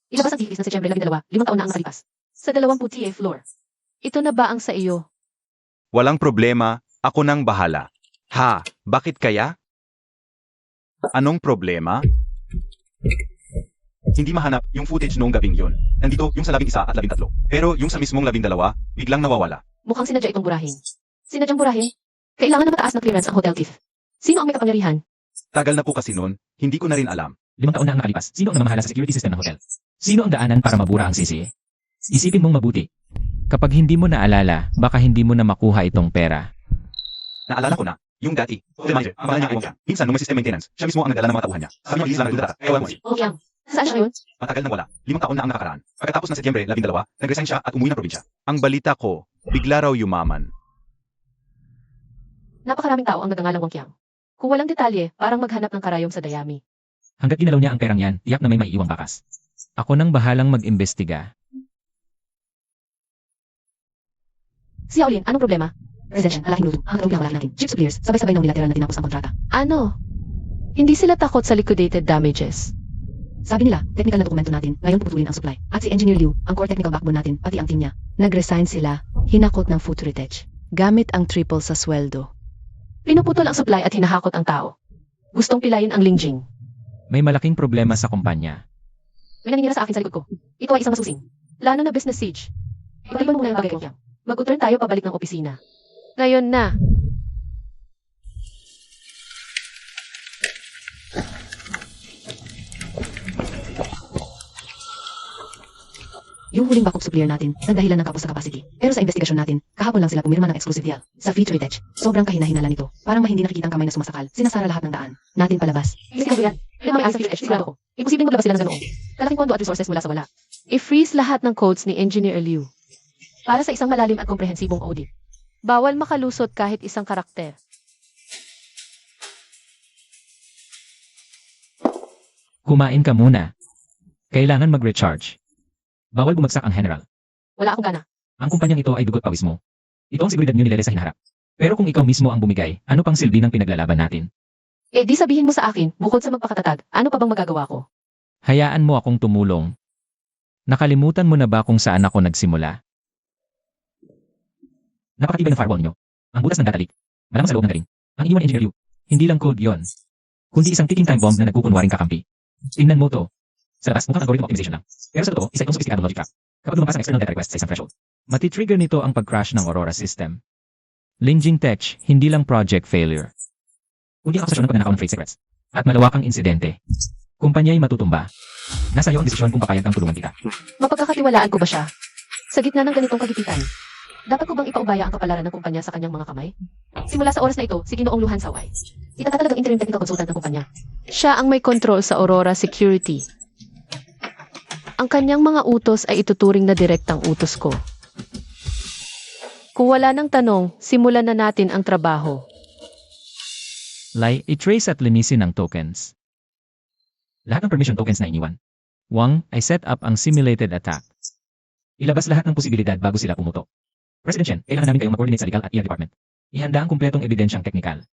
Ilabas ang tilis na Setyembre 12, 5 taon na ang nakalipas. Sa 20 TA floor. Ito na ba ang sa iyo? Walang problema, ako nang bahala. Ha, bakit kaya? Anong problema? Hindi mahanap yung footage noong gabing yon. Nandito yung sa 11 at 13. Pero yung sa mismong 12, biglang nawawala. Mukhang sinadya itong burahin. Sinadyang burahin? Kailangan na mataas na clearance ang hotel thief. Sino ang may kapangyarihan? Tagal na po kasi noon, hindi ko na rin alam. 5 taon na ang nakalipas. Sino ang namamahala sa security system ng hotel? Sino ang daanan para mabura ang CCE? Isipin mong mabuti. Kapag hindi mo naalala, baka hindi mo na makuha itong pera. Naalala ko na, yung dati, hotel manager, ang pangalan niya ay Wong Qiang. Minsan, nung may system maintenance, siya mismo ang nagdala ng mga tauhan niya. Sabi niya, release lang ng data, kaya wala mo. Okay ang. Saan siya ngayon? Matagal nang wala, 5 taon na ang nakakaraan. Pagkatapos ng Setyembre 12, nag-resign siya at umuwi ng probinsya. Ang balita ko, bigla raw yumaman. Napakaraming tao ang nagangalang Wong Qiang. Kung walang detalye, parang maghanap ng karayom sa dayami. Hanggat ginalaw niya ang perang yan, tiyak na may maiiwang bakas. Ako nang bahalang mag-imbestiga. Si Yaolin, anong problema? Presidential, malaking luto. Ang karugyang wala natin. Chief suppliers, sabay-sabay nung bilateral na tinapos ang kontrata. Ano? Hindi sila takot sa liquidated damages. Sabi nila, technical na dokumento natin, ngayon puputulin ang supply. At si Engineer Liu, ang core technical backbone natin, pati ang team niya. Nag-resign sila, hinakot ng food heritage. Gamit ang triple sa sweldo. Pinuputol ang supply at hinahakot ang tao. Gustong pilayin ang Lingjing. May malaking problema sa kumpanya. May naninira sa akin sa likod ko. Ito ay isang masusing. Plano na business siege. Ipaliban mo muna yung bagay ko yan. Mag-uturn tayo pabalik ng opisina. Ngayon na. Yung huling backup supplier natin, nagdahilan ng kapos sa capacity. Pero sa investigasyon natin, kahapon lang sila pumirma ng exclusive deal. Sa Feed Heritage, sobrang kahina-hinala nito. Parang may hindi nakikitang kamay na sumasakal. Sinasara lahat ng daan. Natin palabas. Sige ko yan. Yung mga sa Feed Edge, sigurado ko. Imposibleng maglabas sila ng ganoon. Kalaking pondo at resources mula sa wala. I-freeze lahat ng codes ni Engineer Liu. Para sa isang malalim at komprehensibong audit. Bawal makalusot kahit isang karakter. Kumain ka muna. Kailangan mag-recharge. Bawal bumagsak ang general. Wala akong gana. Ang kumpanyang ito ay dugot pawis mo. Ito ang seguridad nyo ni Lele sa hinaharap. Pero kung ikaw mismo ang bumigay, ano pang silbi ng pinaglalaban natin? Eh di sabihin mo sa akin, bukod sa magpakatatag, ano pa bang magagawa ko? Hayaan mo akong tumulong. Nakalimutan mo na ba kung saan ako nagsimula? Napakatibay ng firewall nyo. Ang butas ng data leak. Malamang sa loob ng galing. Ang iwan engineer Liu. Hindi lang code yon, kundi isang ticking time bomb na nagkukunwaring kakampi. Tingnan mo to. Sa labas, mukhang algorithm optimization lang. Pero sa totoo, isa itong sophisticado logic trap. Kapag lumabas ang external data request sa isang threshold, matitrigger nito ang pag-crash ng Aurora system. Lingjing Tech, hindi lang project failure. Kundi ang akusasyon ng pagnanakaw ng trade secrets. At malawakang insidente. Kumpanya'y matutumba. Nasa iyo ang desisyon kung papayag kang tulungan kita. Mapagkakatiwalaan ko ba siya? Sa gitna ng ganitong kagipitan, dapat ko bang ipaubaya ang kapalaran ng kumpanya sa kanyang mga kamay? Simula sa oras na ito, si Ginoong Luhan Saway. Itatalagang interim technical consultant ng kumpanya. Siya ang may kontrol sa Aurora Security. Ang kanyang mga utos ay ituturing na direktang utos ko. Kung wala ng tanong, simulan na natin ang trabaho. Lai, i-trace at linisin ang tokens. Lahat ng permission tokens na iniwan. Wang, ay set up ang simulated attack. Ilabas lahat ng posibilidad bago sila pumutok. President Chen, kailangan namin kayong mag-coordinate sa legal at ER department. Ihanda ang kumpletong ebidensyang teknikal.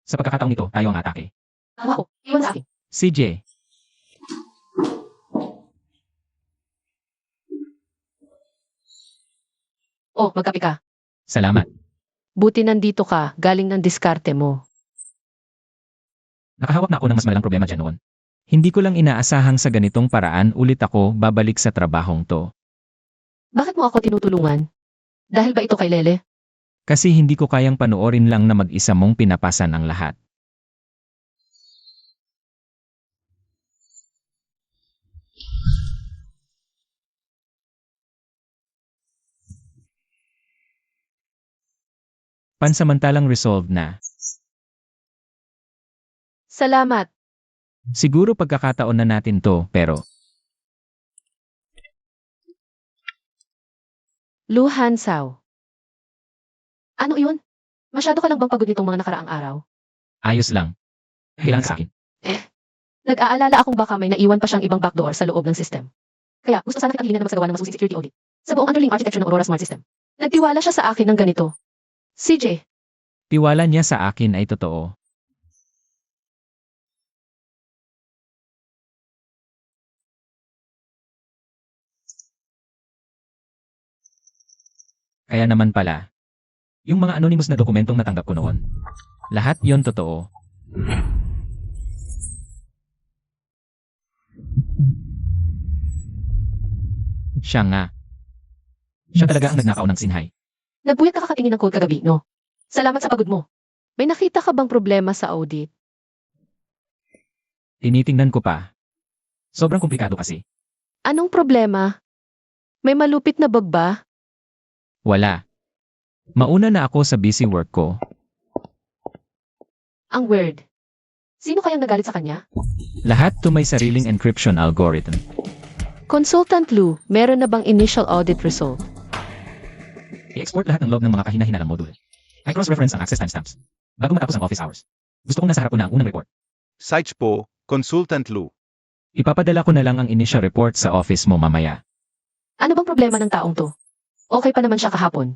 Sa pagkakataong ito, tayo ang atake. Wow, iwan sa akin. CJ, Oh, magkape ka. salamat. Buti nandito ka, galing ng diskarte mo. Nakahawak na ako ng mas malalang problema dyan noon. Hindi ko lang inaasahang sa ganitong paraan ulit ako babalik sa trabahong to. Bakit mo ako tinutulungan? Dahil ba ito kay Lele? Kasi hindi ko kayang panoorin lang na mag-isa mong pinapasan ang lahat. Pansamantalang resolved na. Salamat. Siguro pagkakataon na natin to, pero Lu Hansao. Ano iyon? Masyado ka lang bang pagod nitong mga nakaraang araw? ayos lang. Kailangan sa akin. Nag-aalala akong baka may naiwan pa siyang ibang backdoor sa loob ng system. Kaya gusto sana kitang hilingin na magsagawa ng masusing security audit sa buong underlying architecture ng Aurora Smart System. Nagtiwala siya sa akin ng ganito. CJ, Tiwala niya sa akin ay totoo. Kaya naman pala, yung mga anonymous na dokumentong natanggap ko noon, lahat yon totoo. Siya nga. Siya talaga ang nagnakaw ng sinhay. nagbuyat ka kakatingin ng code kagabi, no? Salamat sa pagod mo. May nakita ka bang problema sa audit? Tinitingnan ko pa. Sobrang komplikado kasi. Anong problema? May malupit na bug ba? Wala. Mauna na ako sa busy work ko. Ang weird. Sino kayang nagalit sa kanya? Lahat to may sariling encryption algorithm. Consultant Lu, meron na bang initial audit result? I-export lahat ng log ng mga kahina-hinalang module. I cross-reference ang access timestamps. Bago matapos ang office hours. Gusto kong nasa harap ko na ang unang report. Sites po, Consultant Lu. Ipapadala ko na lang ang initial report sa office mo mamaya. Ano bang problema ng taong to? Okay pa naman siya kahapon.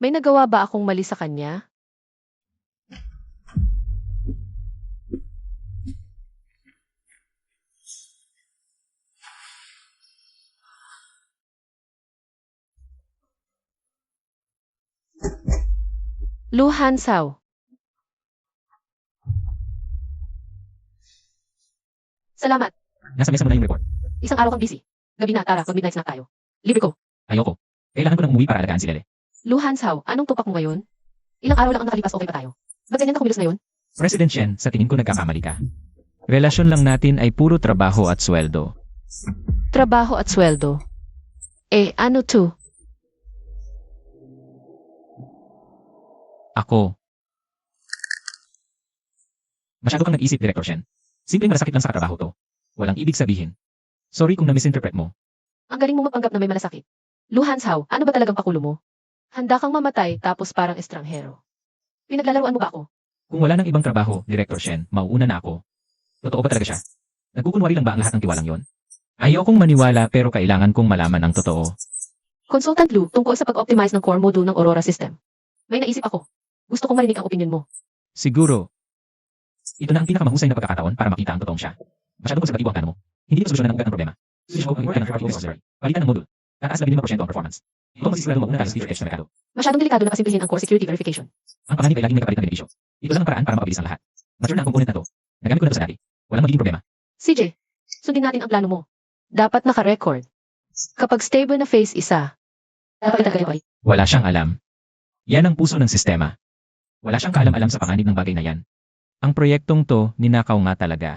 May nagawa ba akong mali sa kanya? Lu Hansao. Salamat. Nasa mesa mo na yung report. Isang araw kang busy. Gabi na, tara, mag-midnight snack tayo. Libre ko. Ayoko. Kailangan ko nang umuwi para alagaan si Lele. Lu Hansao, anong tupak mo ngayon? Ilang araw lang ang nakalipas, okay pa tayo. Ba't ganyan ka kumilos ngayon? President Chen, sa tingin ko nagkakamali ka. Relasyon lang natin ay puro trabaho at sweldo. Trabaho at sweldo. Eh, ano to? Ako. Masyado kang nag-isip, Director Shen. Simpleng masakit lang sa katrabaho to. Walang ibig sabihin. Sorry kung na-misinterpret mo. Ang galing mo magpanggap na may malasakit. Lu Hansao, ano ba talagang pakulo mo? Handa kang mamatay tapos parang estranghero. Pinaglalaruan mo ba ako? Kung wala nang ibang trabaho, Director Shen, mauuna na ako. Totoo ba talaga siya? Nagkukunwari lang ba ang lahat ng tiwalang yon? Ayokong maniwala pero kailangan kong malaman ang totoo. Consultant Lu, tungkol sa pag-optimize ng core module ng Aurora system. May naisip ako. Gusto kong marinig ang opinion mo. Siguro. Ito na ang pinakamahusay na pagkakataon para makita ang totoong siya. Masyadong konservatibo ang plano mo. Hindi ito solusyonan ng ugat ng problema. Switch mode ang iwanan ng third-party repository. Palitan ng module. Tataas 15% ang performance. Ito ang masisigurado mauna tayo sa feature edge sa merkado. Masyadong delikado na pasimplihin ang core security verification. Ang panganib ay laging may kapalit na benepisyo. Ito lang ang paraan para mapabilis ang lahat. Mature na ang component na to. Nagamit ko na ito sa dati. Walang magiging problema. CJ, sundin natin ang plano mo. Dapat naka-record. Kapag stable na phase isa, Dapat itagay ko ay. Wala siyang alam. Yan ang puso ng sistema. Wala siyang kaalam-alam sa panganib ng bagay na yan. Ang proyektong to, ninakaw nga talaga.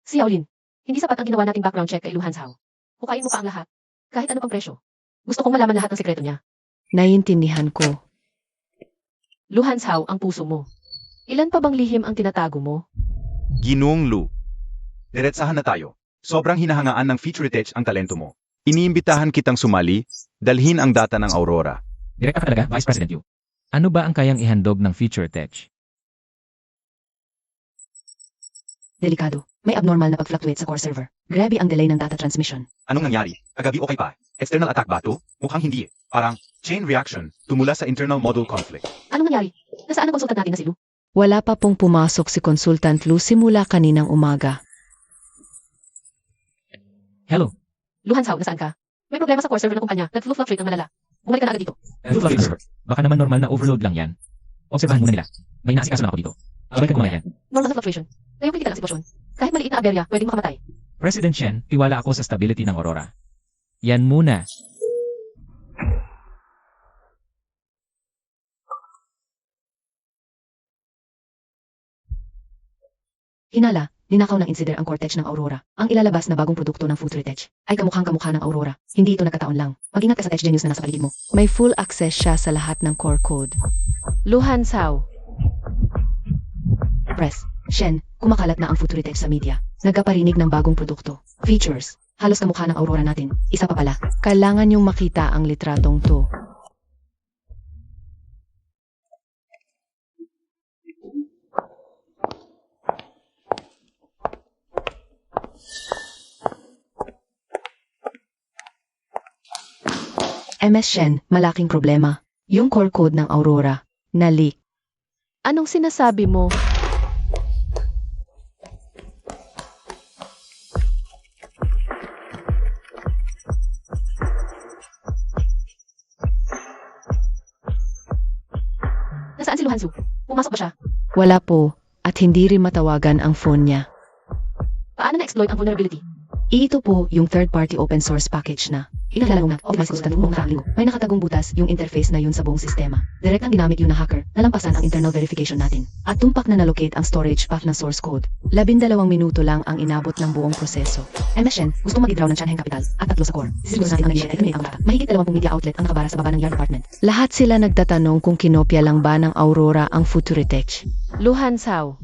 Si Yaolin, hindi sapat ang ginawa nating background check kay Lu Hansao. Hukayin mo pa ang lahat. Kahit ano pang presyo. Gusto kong malaman lahat ng sekreto niya. Naiintindihan ko. Luhan Sao ang puso mo. Ilan pa bang lihim ang tinatago mo? Ginoong Lu. Diretsahan na tayo. Sobrang hinahangaan ng Future Tech ang talento mo. Iniimbitahan kitang sumali, dalhin ang data ng Aurora. Direkta ka talaga, Vice President Yu. Ano ba ang kayang ihandog ng Future Tech? Delikado. May abnormal na pag-fluctuate sa core server. Grabe ang delay ng data transmission. Anong nangyari? Kagabi okay pa? External attack ba to? Mukhang hindi eh. Parang chain reaction tumula sa internal model conflict. Anong nangyari? Nasaan ang konsultant natin na si Lu? Wala pa pong pumasok si Consultant Lu simula kaninang umaga. Hello, Luhan Sao, nasaan ka? May problema sa core server ng kumpanya. Nag-fluctuate ng malala. Bumalik ka na agad dito. Fluffy Server. Baka naman normal na overload lang yan. Obserbahan muna nila. May naasikaso na ako dito. Balik ka kumaya yan. Normal na fluctuation. Ngayong kritikal ang sitwasyon. Kahit maliit na aberya, pwedeng makamatay. President Shen, tiwala ako sa stability ng Aurora. Yan muna. Hinala, ninakaw ng insider ang core tech ng Aurora. Ang ilalabas na bagong produkto ng Future Tech ay kamukhang-kamukha ng Aurora. Hindi ito nagkataon lang. Mag-ingat ka sa Tech Genius na nasa paligid mo. May full access siya sa lahat ng core code. Luhan Sao. Press. Shen, kumakalat na ang Future Tech sa media. Nagkaparinig ng bagong produkto. Features. Halos kamukha ng Aurora natin. Isa pa pala. Kailangan niyong makita ang litratong to. MS Shen, malaking problema. Yung core code ng Aurora, na-leak. Anong sinasabi mo? Nasaan si Luhan Su? Pumasok ba siya? Wala po, at hindi rin matawagan ang phone niya. Paano na-exploit ang vulnerability? Ito po yung third-party open source package na inalalong na optimize ko sa buong linggo. May nakatagong butas yung interface na yun sa buong sistema. Direct ang ginamit yun na hacker, nalampasan ang internal verification natin. At tumpak na nalocate ang storage path ng source code. 12 minuto lang ang inabot ng buong proseso. MS Shen, gusto mag-draw ng Chanheng Capital at 3 sa core. Sisiguro natin ang nag-estimate ang data. Mahigit 20 media outlet ang nakabara sa baba ng Yard Department. Lahat sila nagtatanong kung kinopya lang ba ng Aurora ang Future Tech. Luhan Sao.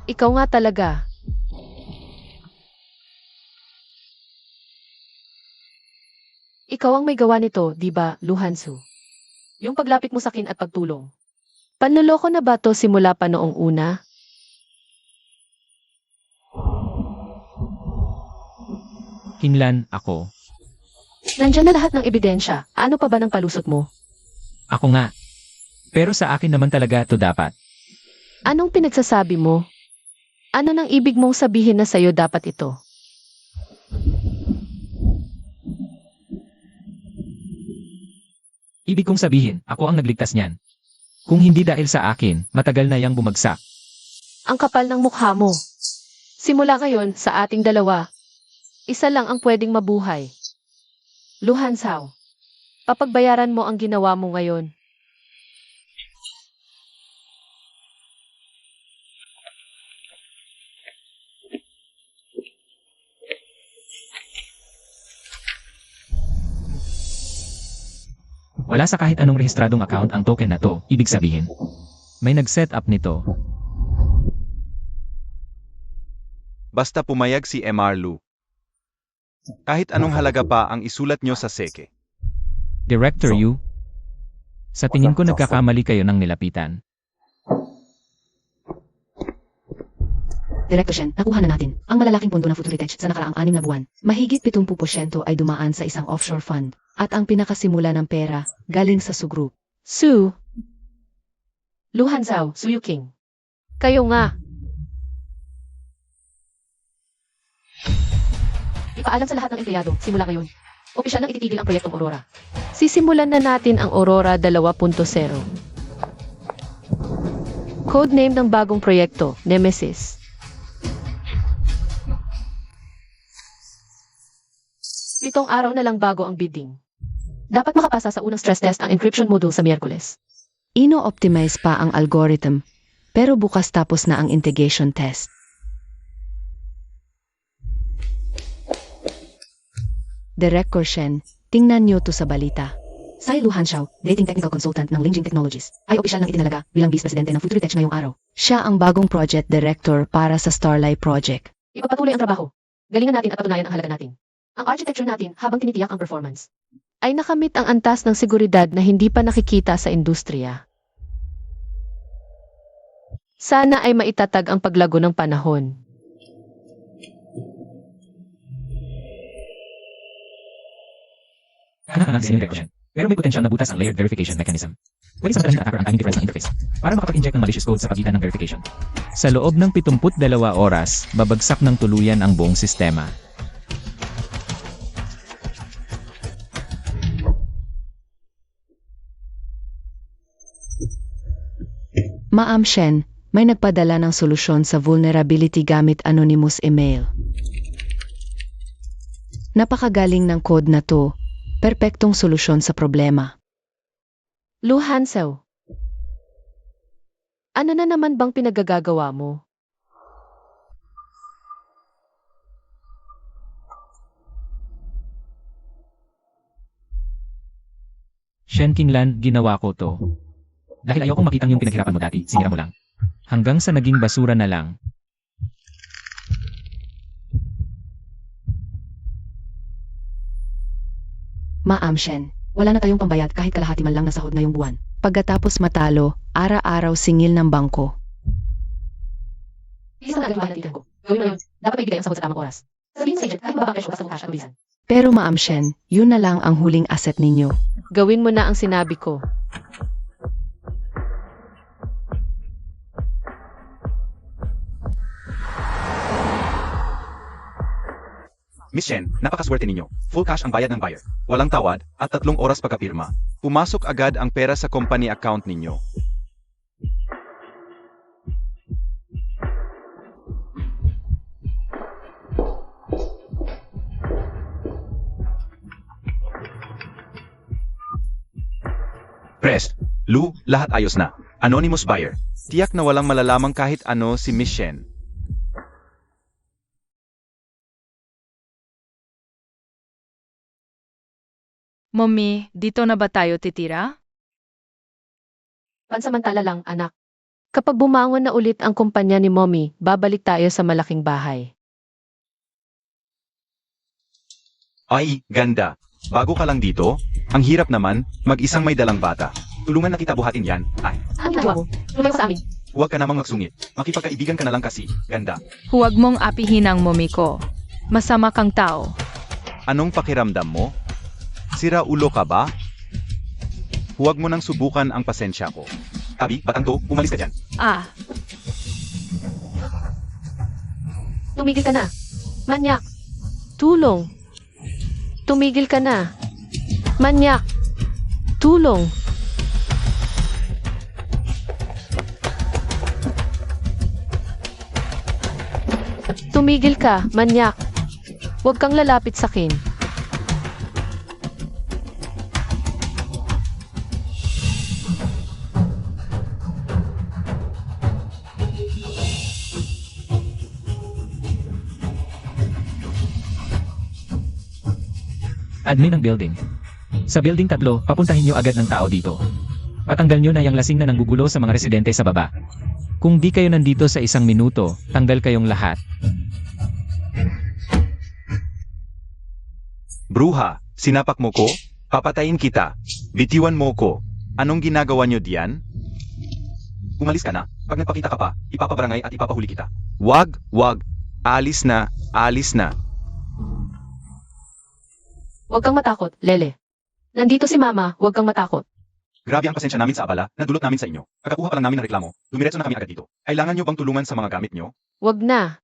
Ikaw nga talaga. Ikaw ang may gawa nito, di ba, Luhan Su? Yung paglapit mo sa akin at pagtulong. Panloloko na ba to simula pa noong una? Kinlan, ako. Nandyan na lahat ng ebidensya. Ano pa ba ng palusot mo? Ako nga. Pero sa akin naman talaga to dapat. Anong pinagsasabi mo? Ano nang ibig mong sabihin na sa'yo dapat ito? Ibig kong sabihin, ako ang nagligtas niyan. Kung hindi dahil sa akin, matagal na yang bumagsak. Ang kapal ng mukha mo. Simula ngayon, sa ating dalawa, isa lang ang pwedeng mabuhay. Luhan Sao, papagbayaran mo ang ginawa mo ngayon. Wala sa kahit anong rehistradong account ang token na to, ibig sabihin. May nag-set up nito. Basta pumayag si MR Lu. Kahit anong halaga pa ang isulat nyo sa seke. Director Yu, sa tingin ko nagkakamali kayo ng nilapitan. Director Shen, nakuha na natin ang malalaking pondo ng Future Tech sa nakaraang 6 na buwan. Mahigit 70% ay dumaan sa isang offshore fund. At ang pinakasimula ng pera, galing sa Su Group. Su. Luhan Sao, Suyu King. Kayo nga. Ipaalam sa lahat ng empleyado, simula ngayon. Opisyal nang ititigil ang proyektong Aurora. Sisimulan na natin ang Aurora 2.0. Codename ng bagong proyekto, Nemesis. Pitong araw na lang bago ang bidding. Dapat makapasa sa unang stress test ang encryption module sa Miyerkules. Ino-optimize pa ang algorithm, pero bukas tapos na ang integration test. Director Shen, tingnan niyo to sa balita. Si Lu Hanxiao, dating technical consultant ng Lingjing Technologies, ay opisyal nang itinalaga bilang vice presidente ng Futuritech ngayong araw. Siya ang bagong project director para sa Starlight Project. Ipapatuloy ang trabaho. Galingan natin at patunayan ang halaga natin. Ang architecture natin habang tinitiyak ang performance. Ay nakamit ang antas ng seguridad na hindi pa nakikita sa industriya. Sana ay maitatag ang paglago ng panahon. Anak-anak sa injection. Pero may potensyal na butas ang layered verification mechanism. Pwede samantalin ng attacker ang timing difference ng interface para makapag-inject ng malicious code sa pagitan ng verification. Sa loob ng 72 oras, babagsak ng tuluyan ang buong sistema. Ma'am Shen, may nagpadala ng solusyon sa vulnerability gamit anonymous email. Napakagaling ng code na to. Perpektong solusyon sa problema. Lu Hanxiao, ano na naman bang pinagagagawa mo? Shen Qinglan, ginawa ko to. Dahil ayokong makitang yung pinaghirapan mo dati, sinira mo lang. Hanggang sa naging basura na lang. Ma'am Shen, wala na tayong pambayad kahit kalahati man lang na sahod ngayong buwan. Pagkatapos matalo, araw-araw singil ng bangko. Isa na agad yung bahay ko. Gawin mo yun. Dapat maibigay ang sahod sa tamang oras. Sabihin sa agent, kahit mababa ang presyo basta cash at bisan. Pero Ma'am Shen, yun na lang ang huling asset ninyo. Gawin mo na ang sinabi ko. Miss Shen, napakaswerte ninyo. Full cash ang bayad ng buyer. Walang tawad at 3 oras pagkapirma. Pumasok agad ang pera sa company account ninyo. Press. Lu, lahat ayos na. Anonymous buyer. Tiyak na walang malalamang kahit ano si Miss Shen. Mommy, dito na ba tayo titira? Pansamantala lang, anak. Kapag bumangon na ulit ang kumpanya ni Mommy, babalik tayo sa malaking bahay. Ay, ganda. Bago ka lang dito? Ang hirap naman, mag-isang may dalang bata. Tulungan na kita buhatin yan. Ay, Ang ginagawa mo? Lumayo sa amin. huwag ka namang magsungit. Makipagkaibigan ka na lang kasi. Ganda. Huwag mong apihin ang mommy ko. Masama kang tao. Anong pakiramdam mo? Sira ulo ka ba? Huwag mo nang subukan ang pasensya ko. Tabi, batang to, umalis ka dyan. Ah, Tumigil ka na. Manyak. tulong. Tumigil ka na. Manyak. Tulong. Tumigil ka, manyak. Huwag kang lalapit sa akin. Admin ng building. Sa building 3, papuntahin nyo agad ng tao dito. Patanggal nyo na yung lasing na nanggugulo sa mga residente sa baba. Kung di kayo nandito sa 1 minuto, tanggal kayong lahat. Bruha, sinapak mo ko? Papatayin kita. Bitiwan mo ko. Anong ginagawa nyo diyan? Umalis ka na. Pag nagpakita ka pa, ipapabarangay at ipapahuli kita. Wag, wag. Alis na, alis na. Huwag kang matakot, Lele. Nandito si Mama, huwag kang matakot. Grabe ang pasensya namin sa abala na dulot namin sa inyo. Kakakuha pa lang namin ng reklamo. Dumiretso na kami agad dito. Kailangan nyo bang tulungan sa mga gamit nyo? Huwag na.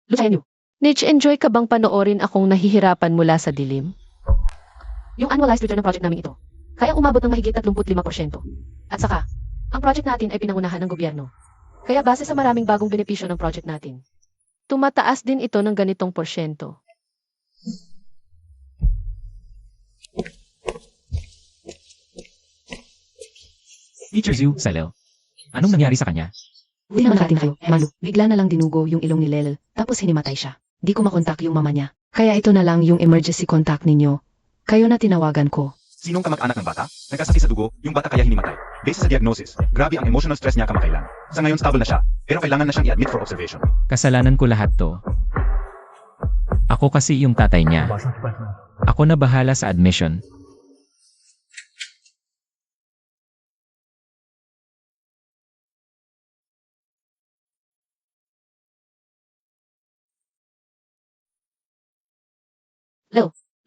Luchayan nyo. Nitch, enjoy ka bang panoorin akong nahihirapan mula sa dilim? Yung annualized return ng project namin ito. Kaya umabot ng mahigit 35%. At saka, ang project natin ay pinangunahan ng gobyerno. Kaya base sa maraming bagong benepisyo ng project natin. Tumataas din ito ng ganitong porsyento. Teacher Zhu, Salel. Anong nangyari sa kanya? Buti naman nakating kayo, Malu. Bigla na lang dinugo yung ilong ni Lel, tapos hinimatay siya. Di ko makontak yung mama niya. Kaya ito na lang yung emergency contact ninyo. Kayo na tinawagan ko. Sinong kamag-anak ng bata? Nagkasakit sa dugo, yung bata kaya hinimatay. Base sa diagnosis, grabe ang emotional stress niya kamakailan. Sa ngayon stable na siya, pero kailangan na siyang i-admit for observation. Kasalanan ko lahat to. Ako kasi yung tatay niya. Ako na bahala sa admission.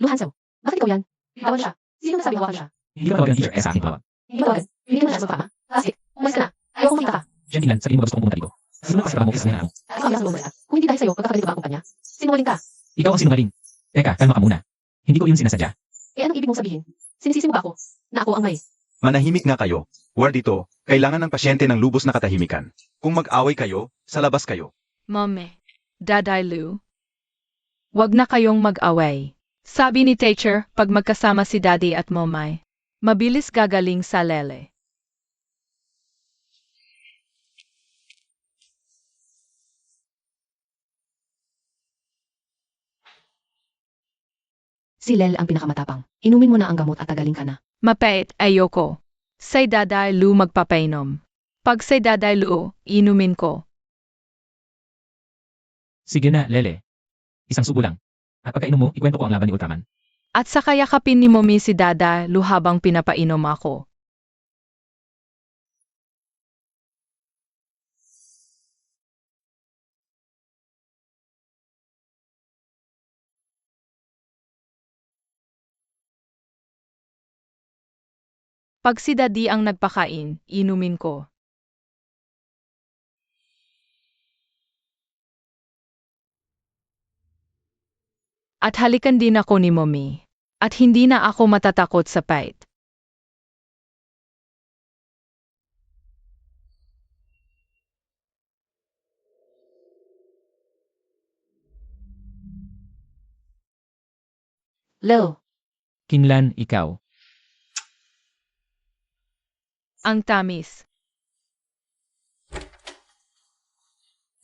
Luhan Sao, bakit ikaw yan? Bitawan siya. Sino nasabi hawakan siya? Hindi ka tawagan ng teacher, sa akin tawag. Hindi mo tawagan. Binigyan mo siya sa magpapa. Kasi, umalis ka na. Ayoko makita ka. Jen Kinglan, sabihin mo ba gusto kong pumunta dito? Sino na kasi mo isa na ako? Ikaw ang nasa loob Kung hindi dahil sa'yo, magkakaganito ba ang kumpanya? Sinungaling ka. Ikaw ang sinungaling. Teka, kalma ka muna. Hindi ko yun sinasadya. Eh anong ibig mong sabihin? Sinisisi mo ba ako? Na ako ang may. Manahimik nga kayo. Ward dito, kailangan ng pasyente ng lubos na katahimikan. Kung mag-away kayo, sa labas kayo. Mami, Daday Lu. Wag na kayong mag-away. Sabi ni teacher, pag magkasama si Daddy at Momay, mabilis gagaling sa lele. Si Lel ang pinakamatapang. Inumin mo na ang gamot at tagaling ka na. Mapait, ayoko. Say Daday Lu magpapainom. Pag say Daday Lu, inumin ko. Sige na, Lele. Isang subo lang. At pagkainom mo, ikwento ko ang laban ni Ultraman. At saka yakapin ni Mommy si Daday Lu habang pinapainom ako. Pag si Daddy ang nagpakain, inumin ko. At halikan din ako ni Mommy. At hindi na ako matatakot sa fight. Lel, Kinglan, ikaw. Ang tamis.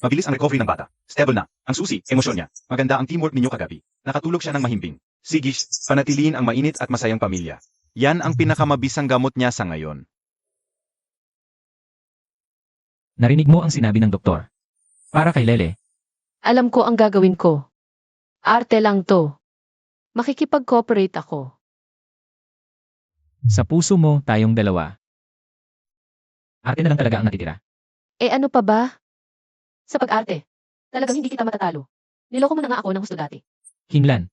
Mabilis ang recovery ng bata. Stable na. Ang susi, emosyon niya. Maganda ang teamwork ninyo kagabi. Nakatulog siya ng mahimbing. Sigish, panatiliin ang mainit at masayang pamilya. Yan ang pinakamabisang gamot niya sa ngayon. Narinig mo ang sinabi ng doktor. Para kay Lele, alam ko ang gagawin ko. Arte lang to. Makikipag-cooperate ako. Sa puso mo, tayong dalawa. arte na lang talaga ang natitira. Eh ano pa ba? Sa pag-arte. Talagang hindi kita matatalo. Niloko mo na nga ako ng husto dati. Kinglan,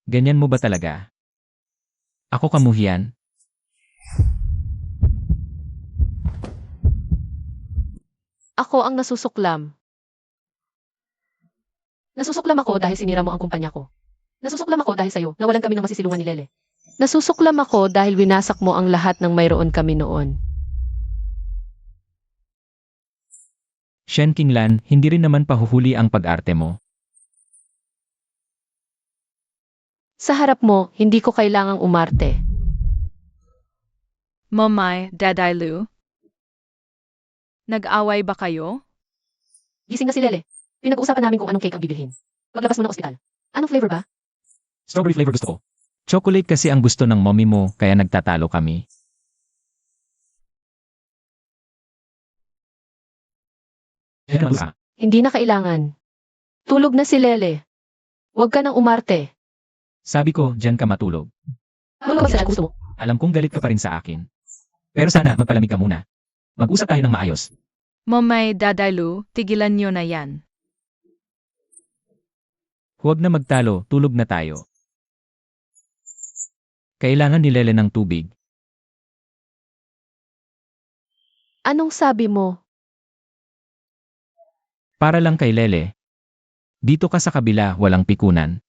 ganyan mo ba talaga? Ako kamuhian? Ako ang nasusuklam. Nasusuklam ako dahil sinira mo ang kumpanya ko. Nasusuklam ako dahil sa'yo, nawalan kami ng masisilungan ni Lele. Nasusuklam ako dahil winasak mo ang lahat ng mayroon kami noon. Shen Kinglan, hindi rin naman pahuhuli ang pag-arte mo. Sa harap mo, hindi ko kailangang umarte. Momay, Daday Lu. Nag-away ba kayo? Gising na si Lele. Pinag-uusapan namin kung anong cake ang bibilhin. Paglabas mo ng ospital. Anong flavor ba? Strawberry flavor gusto ko. Chocolate kasi ang gusto ng mommy mo, kaya nagtatalo kami. Jen naman ka. Hindi na kailangan. Tulog na si Lele. Huwag ka nang umarte. Sabi ko, dyan ka matulog. Tulog sa gusto mo. Alam kong galit ka pa rin sa akin. Pero sana, magpalamig ka muna. Mag-usap tayo ng maayos. Momay, Daday Lu, tigilan nyo na yan. Huwag na magtalo, tulog na tayo. Kailangan ni Lele ng tubig. Anong sabi mo? Para lang kay Lele. Dito ka sa kabila, walang pikunan.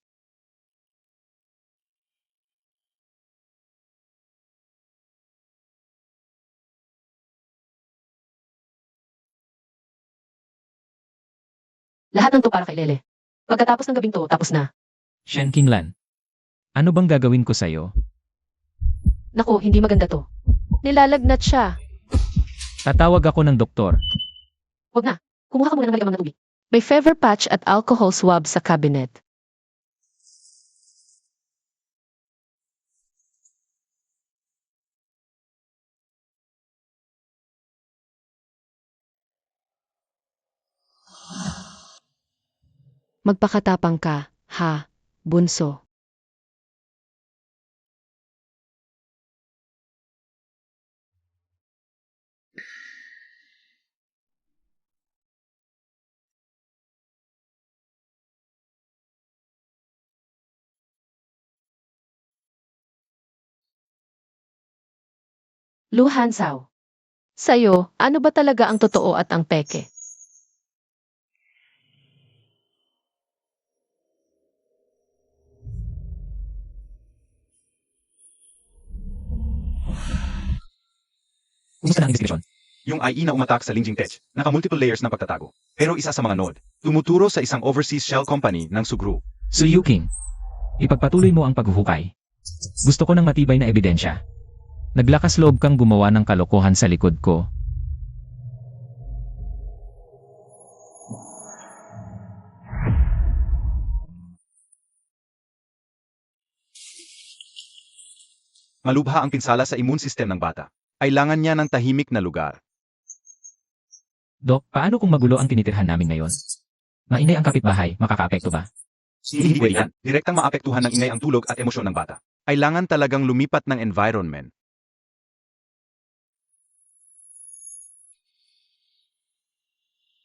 Lahat ng to para kay Lele. Pagkatapos ng gabing to, tapos na. Shen Kinglan. Ano bang gagawin ko sa'yo? Naku, hindi maganda to. Nilalagnat siya. Tatawag ako ng doktor. Huwag na. Kumuha ka muna ng malikabang na tubig. May fever patch at alcohol swab sa cabinet. Magpakatapang ka, ha, bunso. Luhan Sao. Sa'yo, ano ba talaga ang totoo at ang peke? Kumusta na ang investigasyon? Yung IE na umatak sa Lingjing Tech, naka-multiple layers ng pagtatago. Pero isa sa mga node, tumuturo sa isang overseas shell company ng Sugru. Su Yuking, ipagpatuloy mo ang paghuhukay. Gusto ko ng matibay na ebidensya. Naglakas loob kang gumawa ng kalokohan sa likod ko. Malubha ang pinsala sa immune system ng bata. Kailangan niya ng tahimik na lugar. Dok, paano kung magulo ang tinitirhan namin ngayon? Maingay ang kapitbahay, makakaapekto ba? Hindi pwede yan. Direktang maapektuhan ng ingay ang tulog at emosyon ng bata. Kailangan talagang lumipat ng environment.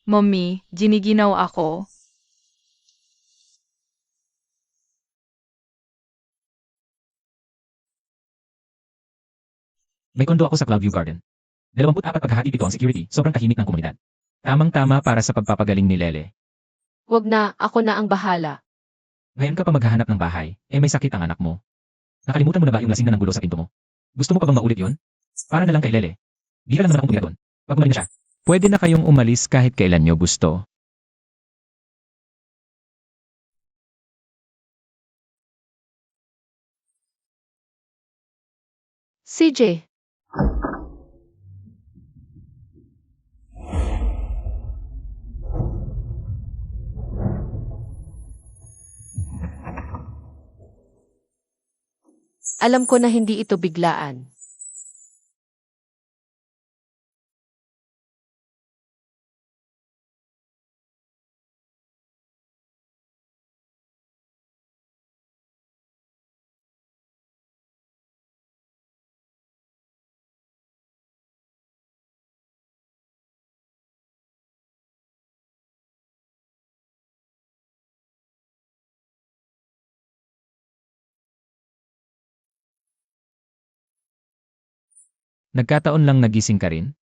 Mommy, giniginaw ako. May kondo ako sa Cloudview Garden. 24 paghahati dito ang security, sobrang tahimik ng komunidad. Tamang-tama para sa pagpapagaling ni Lele. Huwag na, ako na ang bahala. Ngayon ka pa maghahanap ng bahay, may sakit ang anak mo. Nakalimutan mo na ba yung lasing na ng gulo sa pinto mo? Gusto mo pa bang maulit yon? Para na lang kay Lele. Bira lang naman akong tumira doon. Pag umalis na siya. Pwede na kayong umalis kahit kailan nyo gusto. CJ, alam ko na hindi ito biglaan. Nagkataon lang nagising ka rin?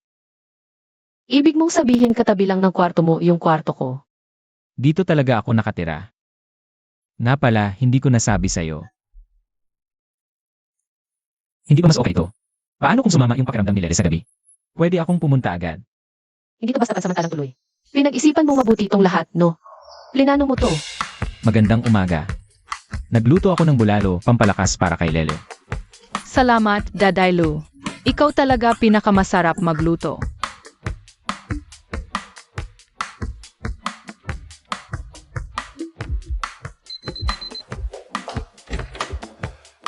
Ibig mong sabihin katabi lang ng kwarto mo yung kwarto ko. Dito talaga ako nakatira. Nga pala, hindi ko nasabi sa'yo. Hindi ba mas okay ito? Paano kung sumama yung pakiramdam ni Lele sa gabi? Pwede akong pumunta agad. Hindi to basta pansamantalang tuloy. Pinag-isipan mo mabuti itong lahat, no? Plinano mo to. Magandang umaga. Nagluto ako ng bulalo, pampalakas para kay Lele. Salamat, Dadaylu. Ikaw talaga pinakamasarap magluto.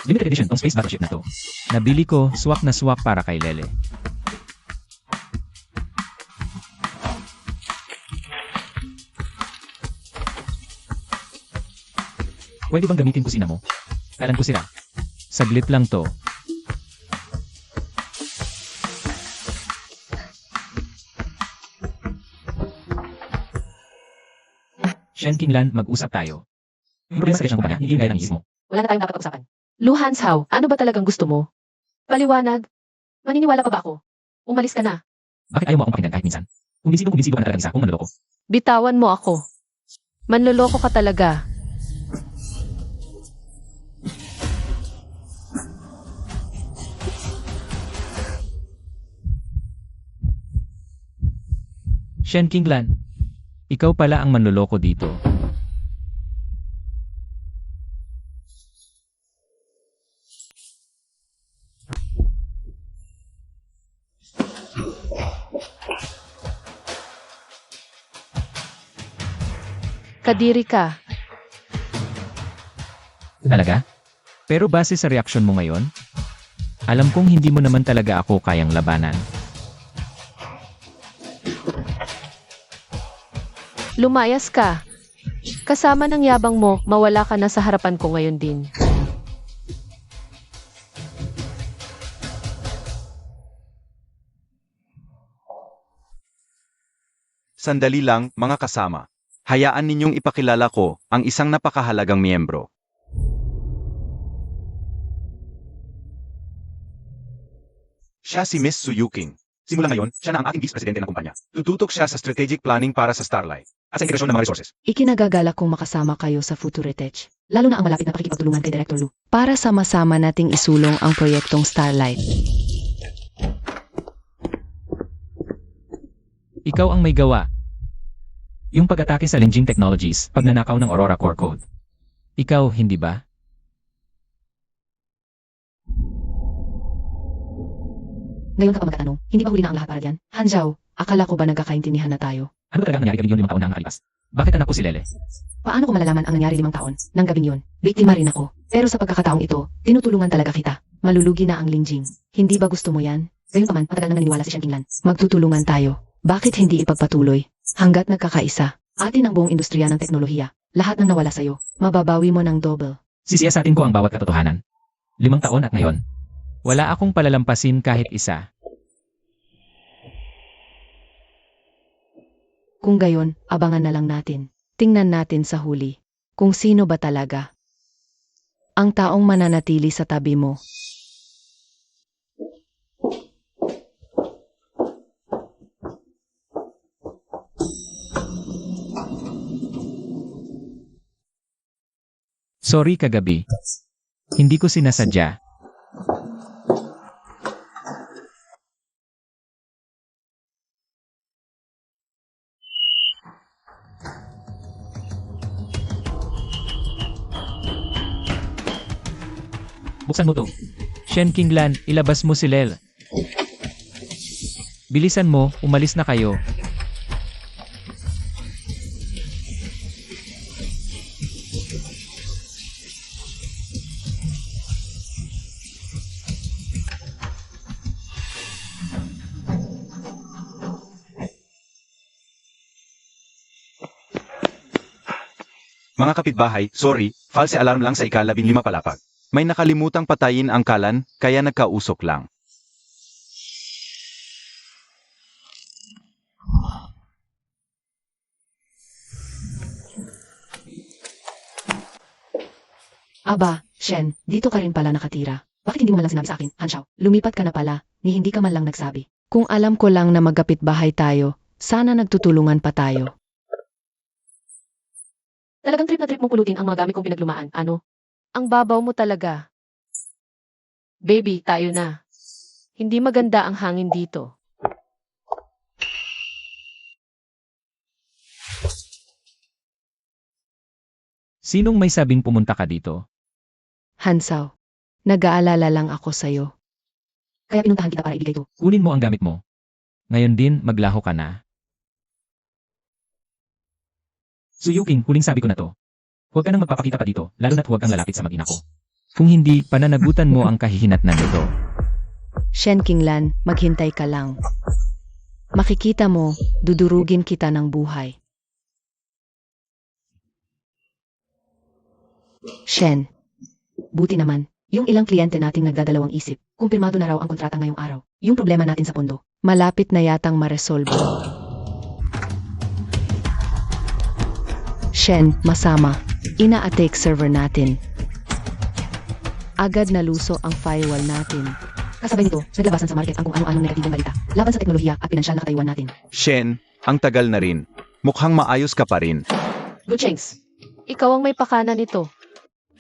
Limited edition tong space battleship na to. Nabili ko, swak na swak para kay Lele. Pwede bang gamitin kusina mo? Kailan ko sira? Saglit lang to. Shen Kinglan, mag-usap tayo. Yung problema sa ng kumpanya, hindi gaya ng isip mo. Wala na tayong dapat pag-usapan. Luhan Sao, ano ba talagang gusto mo? Paliwanag. Maniniwala pa ba ako? Umalis ka na. Bakit ayaw mo akong pakinggan kahit minsan? Kumbinsido ka na talagang isa kung manloloko. Bitawan mo ako. Manloloko ka talaga. Shen Kinglan, ikaw pala ang manloloko dito. Kadiri ka. Talaga? Pero base sa reaksyon mo ngayon, alam kong hindi mo naman talaga ako kayang labanan. Lumayas ka. Kasama ng yabang mo, mawala ka na sa harapan ko ngayon din. Sandali lang, mga kasama. Hayaan ninyong ipakilala ko ang isang napakahalagang miyembro. Siya si Miss Suyuking. Simula ngayon, siya na ang ating vice-presidente ng kumpanya. Tututok siya sa strategic planning para sa Starlight at sa integrasyon ng mga resources. Ikinagagalak kong makasama kayo sa Futuretech, lalo na ang malapit na pakikipagtulungan kay Director Lu, para sama-sama nating isulong ang proyektong Starlight. Ikaw ang may gawa. Yung pag-atake sa Linjing Technologies, pagnanakaw ng Aurora Core Code. Ikaw, hindi ba? Ngayon ka pa magtatanong, hindi ba huli na ang lahat para diyan? Hanzhao, akala ko ba nagkakaintindihan na tayo? Ano ba talaga ang nangyari gabing yun 5 taon na ang nakalipas? Bakit anak ko si Lele? Paano ko malalaman ang nangyari 5 taon? Nang gabing yun, biktima rin ako. Pero sa pagkakataong ito, tinutulungan talaga kita. Malulugi na ang Linjing. Hindi ba gusto mo yan? Gayunpaman, matagal na naniniwala si Shen Qinglan. Magtutulungan tayo. Bakit hindi ipagpatuloy? Hanggat nagkakaisa, atin ang buong industriya ng teknolohiya. Lahat ng nawala sa'yo, mababawi mo ng double. Sisiyasatin ko ang bawat katotohanan. 5 taon at ngayon. Wala akong palalampasin kahit isa. Kung gayon, abangan na lang natin. Tingnan natin sa huli. Kung sino ba talaga ang taong mananatili sa tabi mo. Sorry kagabi. Hindi ko sinasadya. Buksan mo to. Shen Qinglan, ilabas mo si Lel. Bilisan mo, umalis na kayo. Mga kapitbahay, sorry, false alarm lang sa ika-15 palapag. May nakalimutang patayin ang kalan, kaya nagkausok lang. Aba, Shen, dito ka rin pala nakatira. Bakit hindi mo man lang sinabi sa akin, Hanshao? Lumipat ka na pala, ni hindi ka man lang nagsabi. Kung alam ko lang na magkapit bahay tayo, sana nagtutulungan pa tayo. Talagang trip na trip mong pulutin ang mga gamit kong pinaglumaan, ano? Ang babaw mo talaga. Baby, tayo na. Hindi maganda ang hangin dito. Sinong may sabing pumunta ka dito? Hanshao, nag-aalala lang ako sa'yo. Kaya pinuntahan kita para ibigay to. Kunin mo ang gamit mo. Ngayon din, maglaho ka na. Suyuking, huling sabi ko na to. Huwag ka nang magpapakita pa dito, lalo na't huwag kang lalapit sa mag-ina ko. Kung hindi, pananagutan mo ang kahihinatnan nito. Shen Qinglan, maghintay ka lang. Makikita mo, dudurugin kita ng buhay. Shen, buti naman, yung ilang kliyente nating nagdadalawang isip, kumpirmado na raw ang kontrata ngayong araw. Yung problema natin sa pondo, malapit na yatang maresolbo. Shen, masama. Ina-atake server natin. Agad naluso ang firewall natin. Kasabay nito, naglabasan sa market ang kung anong negatibong balita laban sa teknolohiya at pinansyal na katayuan natin. Shen, ang tagal na rin. Mukhang maayos ka pa rin. Guchengs, ikaw ang may pakana nito.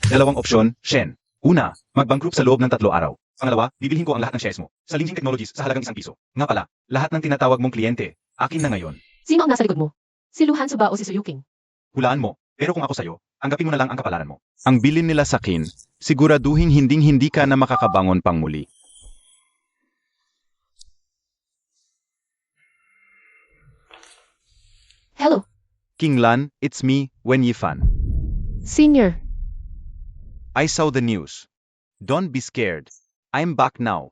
Dalawang opsyon, Shen. Una, mag-bankrupt sa loob ng 3 araw. Pangalawa, bibilhin ko ang lahat ng shares mo sa Linjing Technologies sa halagang ₱1. Nga pala, lahat ng tinatawag mong kliyente, akin na ngayon. Sino ang nasa likod mo? Si Luhan Suba o si Suyuking? Hulaan mo, pero kung ako sa'yo, anggapin mo na lang ang kapalaran mo. Ang bilin nila sa akin, siguraduhin hinding-hindi ka na makakabangon pang muli. Hello, King Lan, it's me, Wen Yifan. Senior, I saw the news. Don't be scared. I'm back now.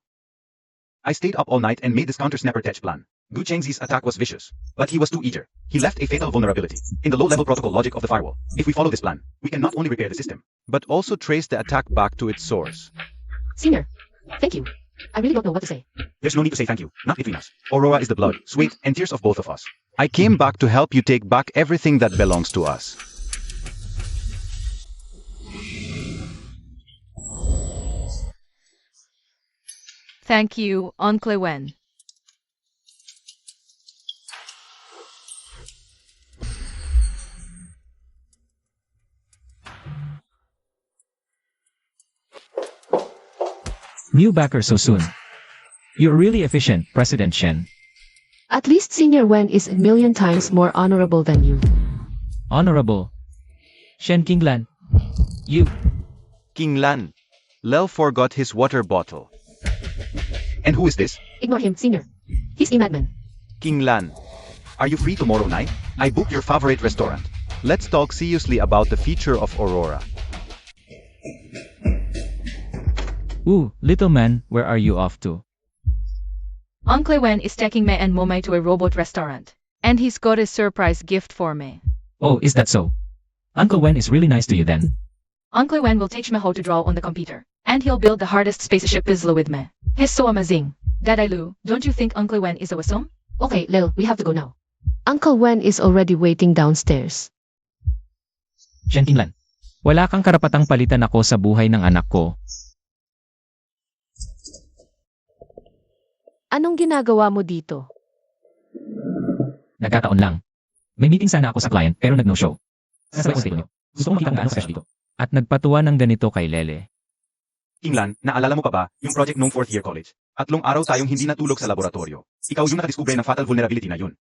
I stayed up all night and made this counter-snapper tech plan. Gu Chengzi's attack was vicious, but he was too eager. He left a fatal vulnerability in the low-level protocol logic of the firewall. If we follow this plan, we can not only repair the system, but also trace the attack back to its source. Senior, thank you. I really don't know what to say. There's no need to say thank you, not between us. Aurora is the blood, sweat, and tears of both of us. I came back to help you take back everything that belongs to us. Thank you, Uncle Wen. New backer so soon. You're really efficient, President Shen. At least Senior Wen is a million times more honorable than you. Honorable. Shen Qinglan. You. King Lan. Lel forgot his water bottle. And who is this? Ignore him, Senior. He's a madman. King Lan. Are you free tomorrow night? I booked your favorite restaurant. Let's talk seriously about the future of Aurora. Ooh, little man, where are you off to? Uncle Wen is taking me and Momai to a robot restaurant. And he's got a surprise gift for me. Oh, is that so? Uncle Wen is really nice to you then. Uncle Wen will teach me how to draw on the computer. And he'll build the hardest spaceship puzzle with me. He's so amazing. Dadai Lu, don't you think Uncle Wen is awesome? Okay, Lil, we have to go now. Uncle Wen is already waiting downstairs. Shen Qinglan. Wala kang karapatang palitan ako sa buhay ng anak ko. Anong ginagawa mo dito? Nagkataon lang. May meeting sana ako sa client pero nag-no show. Sasabay ko sa niyo. Gusto kong makita ang gaano special dito. At nagpatuwa ng ganito kay Lele. King Lan, naalala mo pa ba yung project nung 4th year college? 3 araw tayong hindi natulog sa laboratorio. Ikaw yung nakadiskubre ng fatal vulnerability na yun.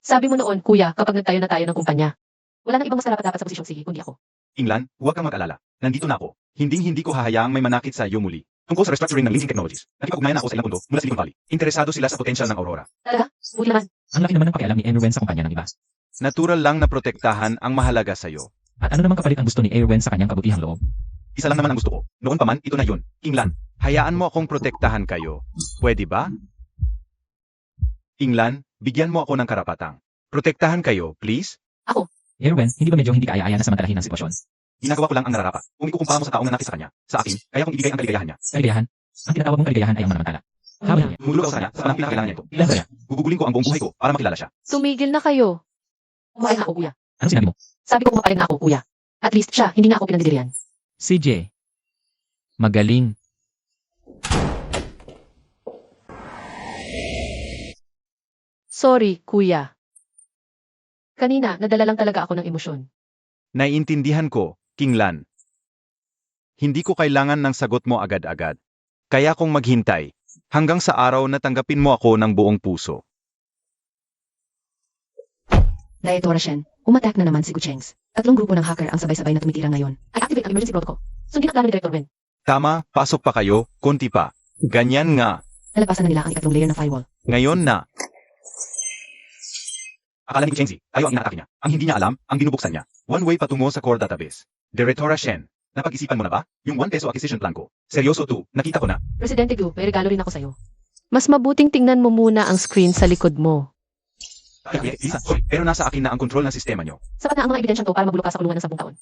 Sabi mo noon, kuya, kapag nagtayo na tayo ng kumpanya. Wala nang ibang mas dapat sa posisyong sige, kundi ako. King Lan, huwag kang mag-alala. Nandito na ako. Hindi ko hahayaang may manakit sa iyo muli. Tungkol sa restructuring ng Linking Technologies, nakipag-ugnayan na ako sa ilang pundo mula Silicon Valley. Interesado sila sa potential ng Aurora. Talaga? Buti naman. Ang laki naman ng pakialam ni Airwen sa kumpanya ng iba. Natural lang na protektahan ang mahalaga sa'yo. At ano naman kapalit ang gusto ni Airwen sa kanyang kabutihang loob? Isa lang naman ang gusto ko. Noon pa man, ito na yun. King Lan, hayaan mo akong protektahan kayo. Pwede ba? King Lan, bigyan mo ako ng karapatang. Protektahan kayo, please? Airwen, hindi ba medyo hindi ka aya-aya na samantalahin ang sitwasyon? Ginagawa ko lang ang nararapat. Kung ikukumpara mo sa taong nanakit sa kanya, sa akin, kaya kong ibigay ang kaligayahan niya. Kaligayahan? Ang tinatawag mong kaligayahan ay ang manamantala. Habang niya, Mumulog ako sa kanya sa panahon pinakailangan niya ito. ilan ba niya? Gugugulin ko ang buong buhay ko para makilala siya. Tumigil na kayo. Kumain na ako, kuya. Ano sinabi mo? Sabi ko kumakain na ako, kuya. At least siya, hindi na ako pinandidirian. CJ. Magaling. Sorry, kuya. Kanina, nadala lang talaga ako ng emosyon. Naiintindihan ko, King Lan. Hindi ko kailangan ng sagot mo agad-agad. Kaya kong maghintay, hanggang sa araw na tanggapin mo ako ng buong puso. Daetora Shen, umatak na naman si Gu Chengs. 3 grupo ng hacker ang sabay-sabay na tumitira ngayon. I activate ang emergency protocol. Sundin ang plano ni Director Wen. Tama, pasok pa kayo, konti pa. Ganyan nga. Nalabasan na nila ang 3 layer ng firewall. Ngayon na. Akala ni Chengzi, tayo ang inaatake niya. Ang hindi niya alam, ang binubuksan niya. One way patungo sa core database. Directora Shen, napag-isipan mo na ba? Yung 1 peso acquisition plan ko. Seryoso to, nakita ko na. Presidente Gu, may regalo rin ako sa'yo. Mas mabuting tingnan mo muna ang screen sa likod mo. Lisa, sorry, pero nasa akin na ang control ng sistema niyo. Sapat na ang mga ebidensyang to para magbulok ka sa kulungan ng 10 taon.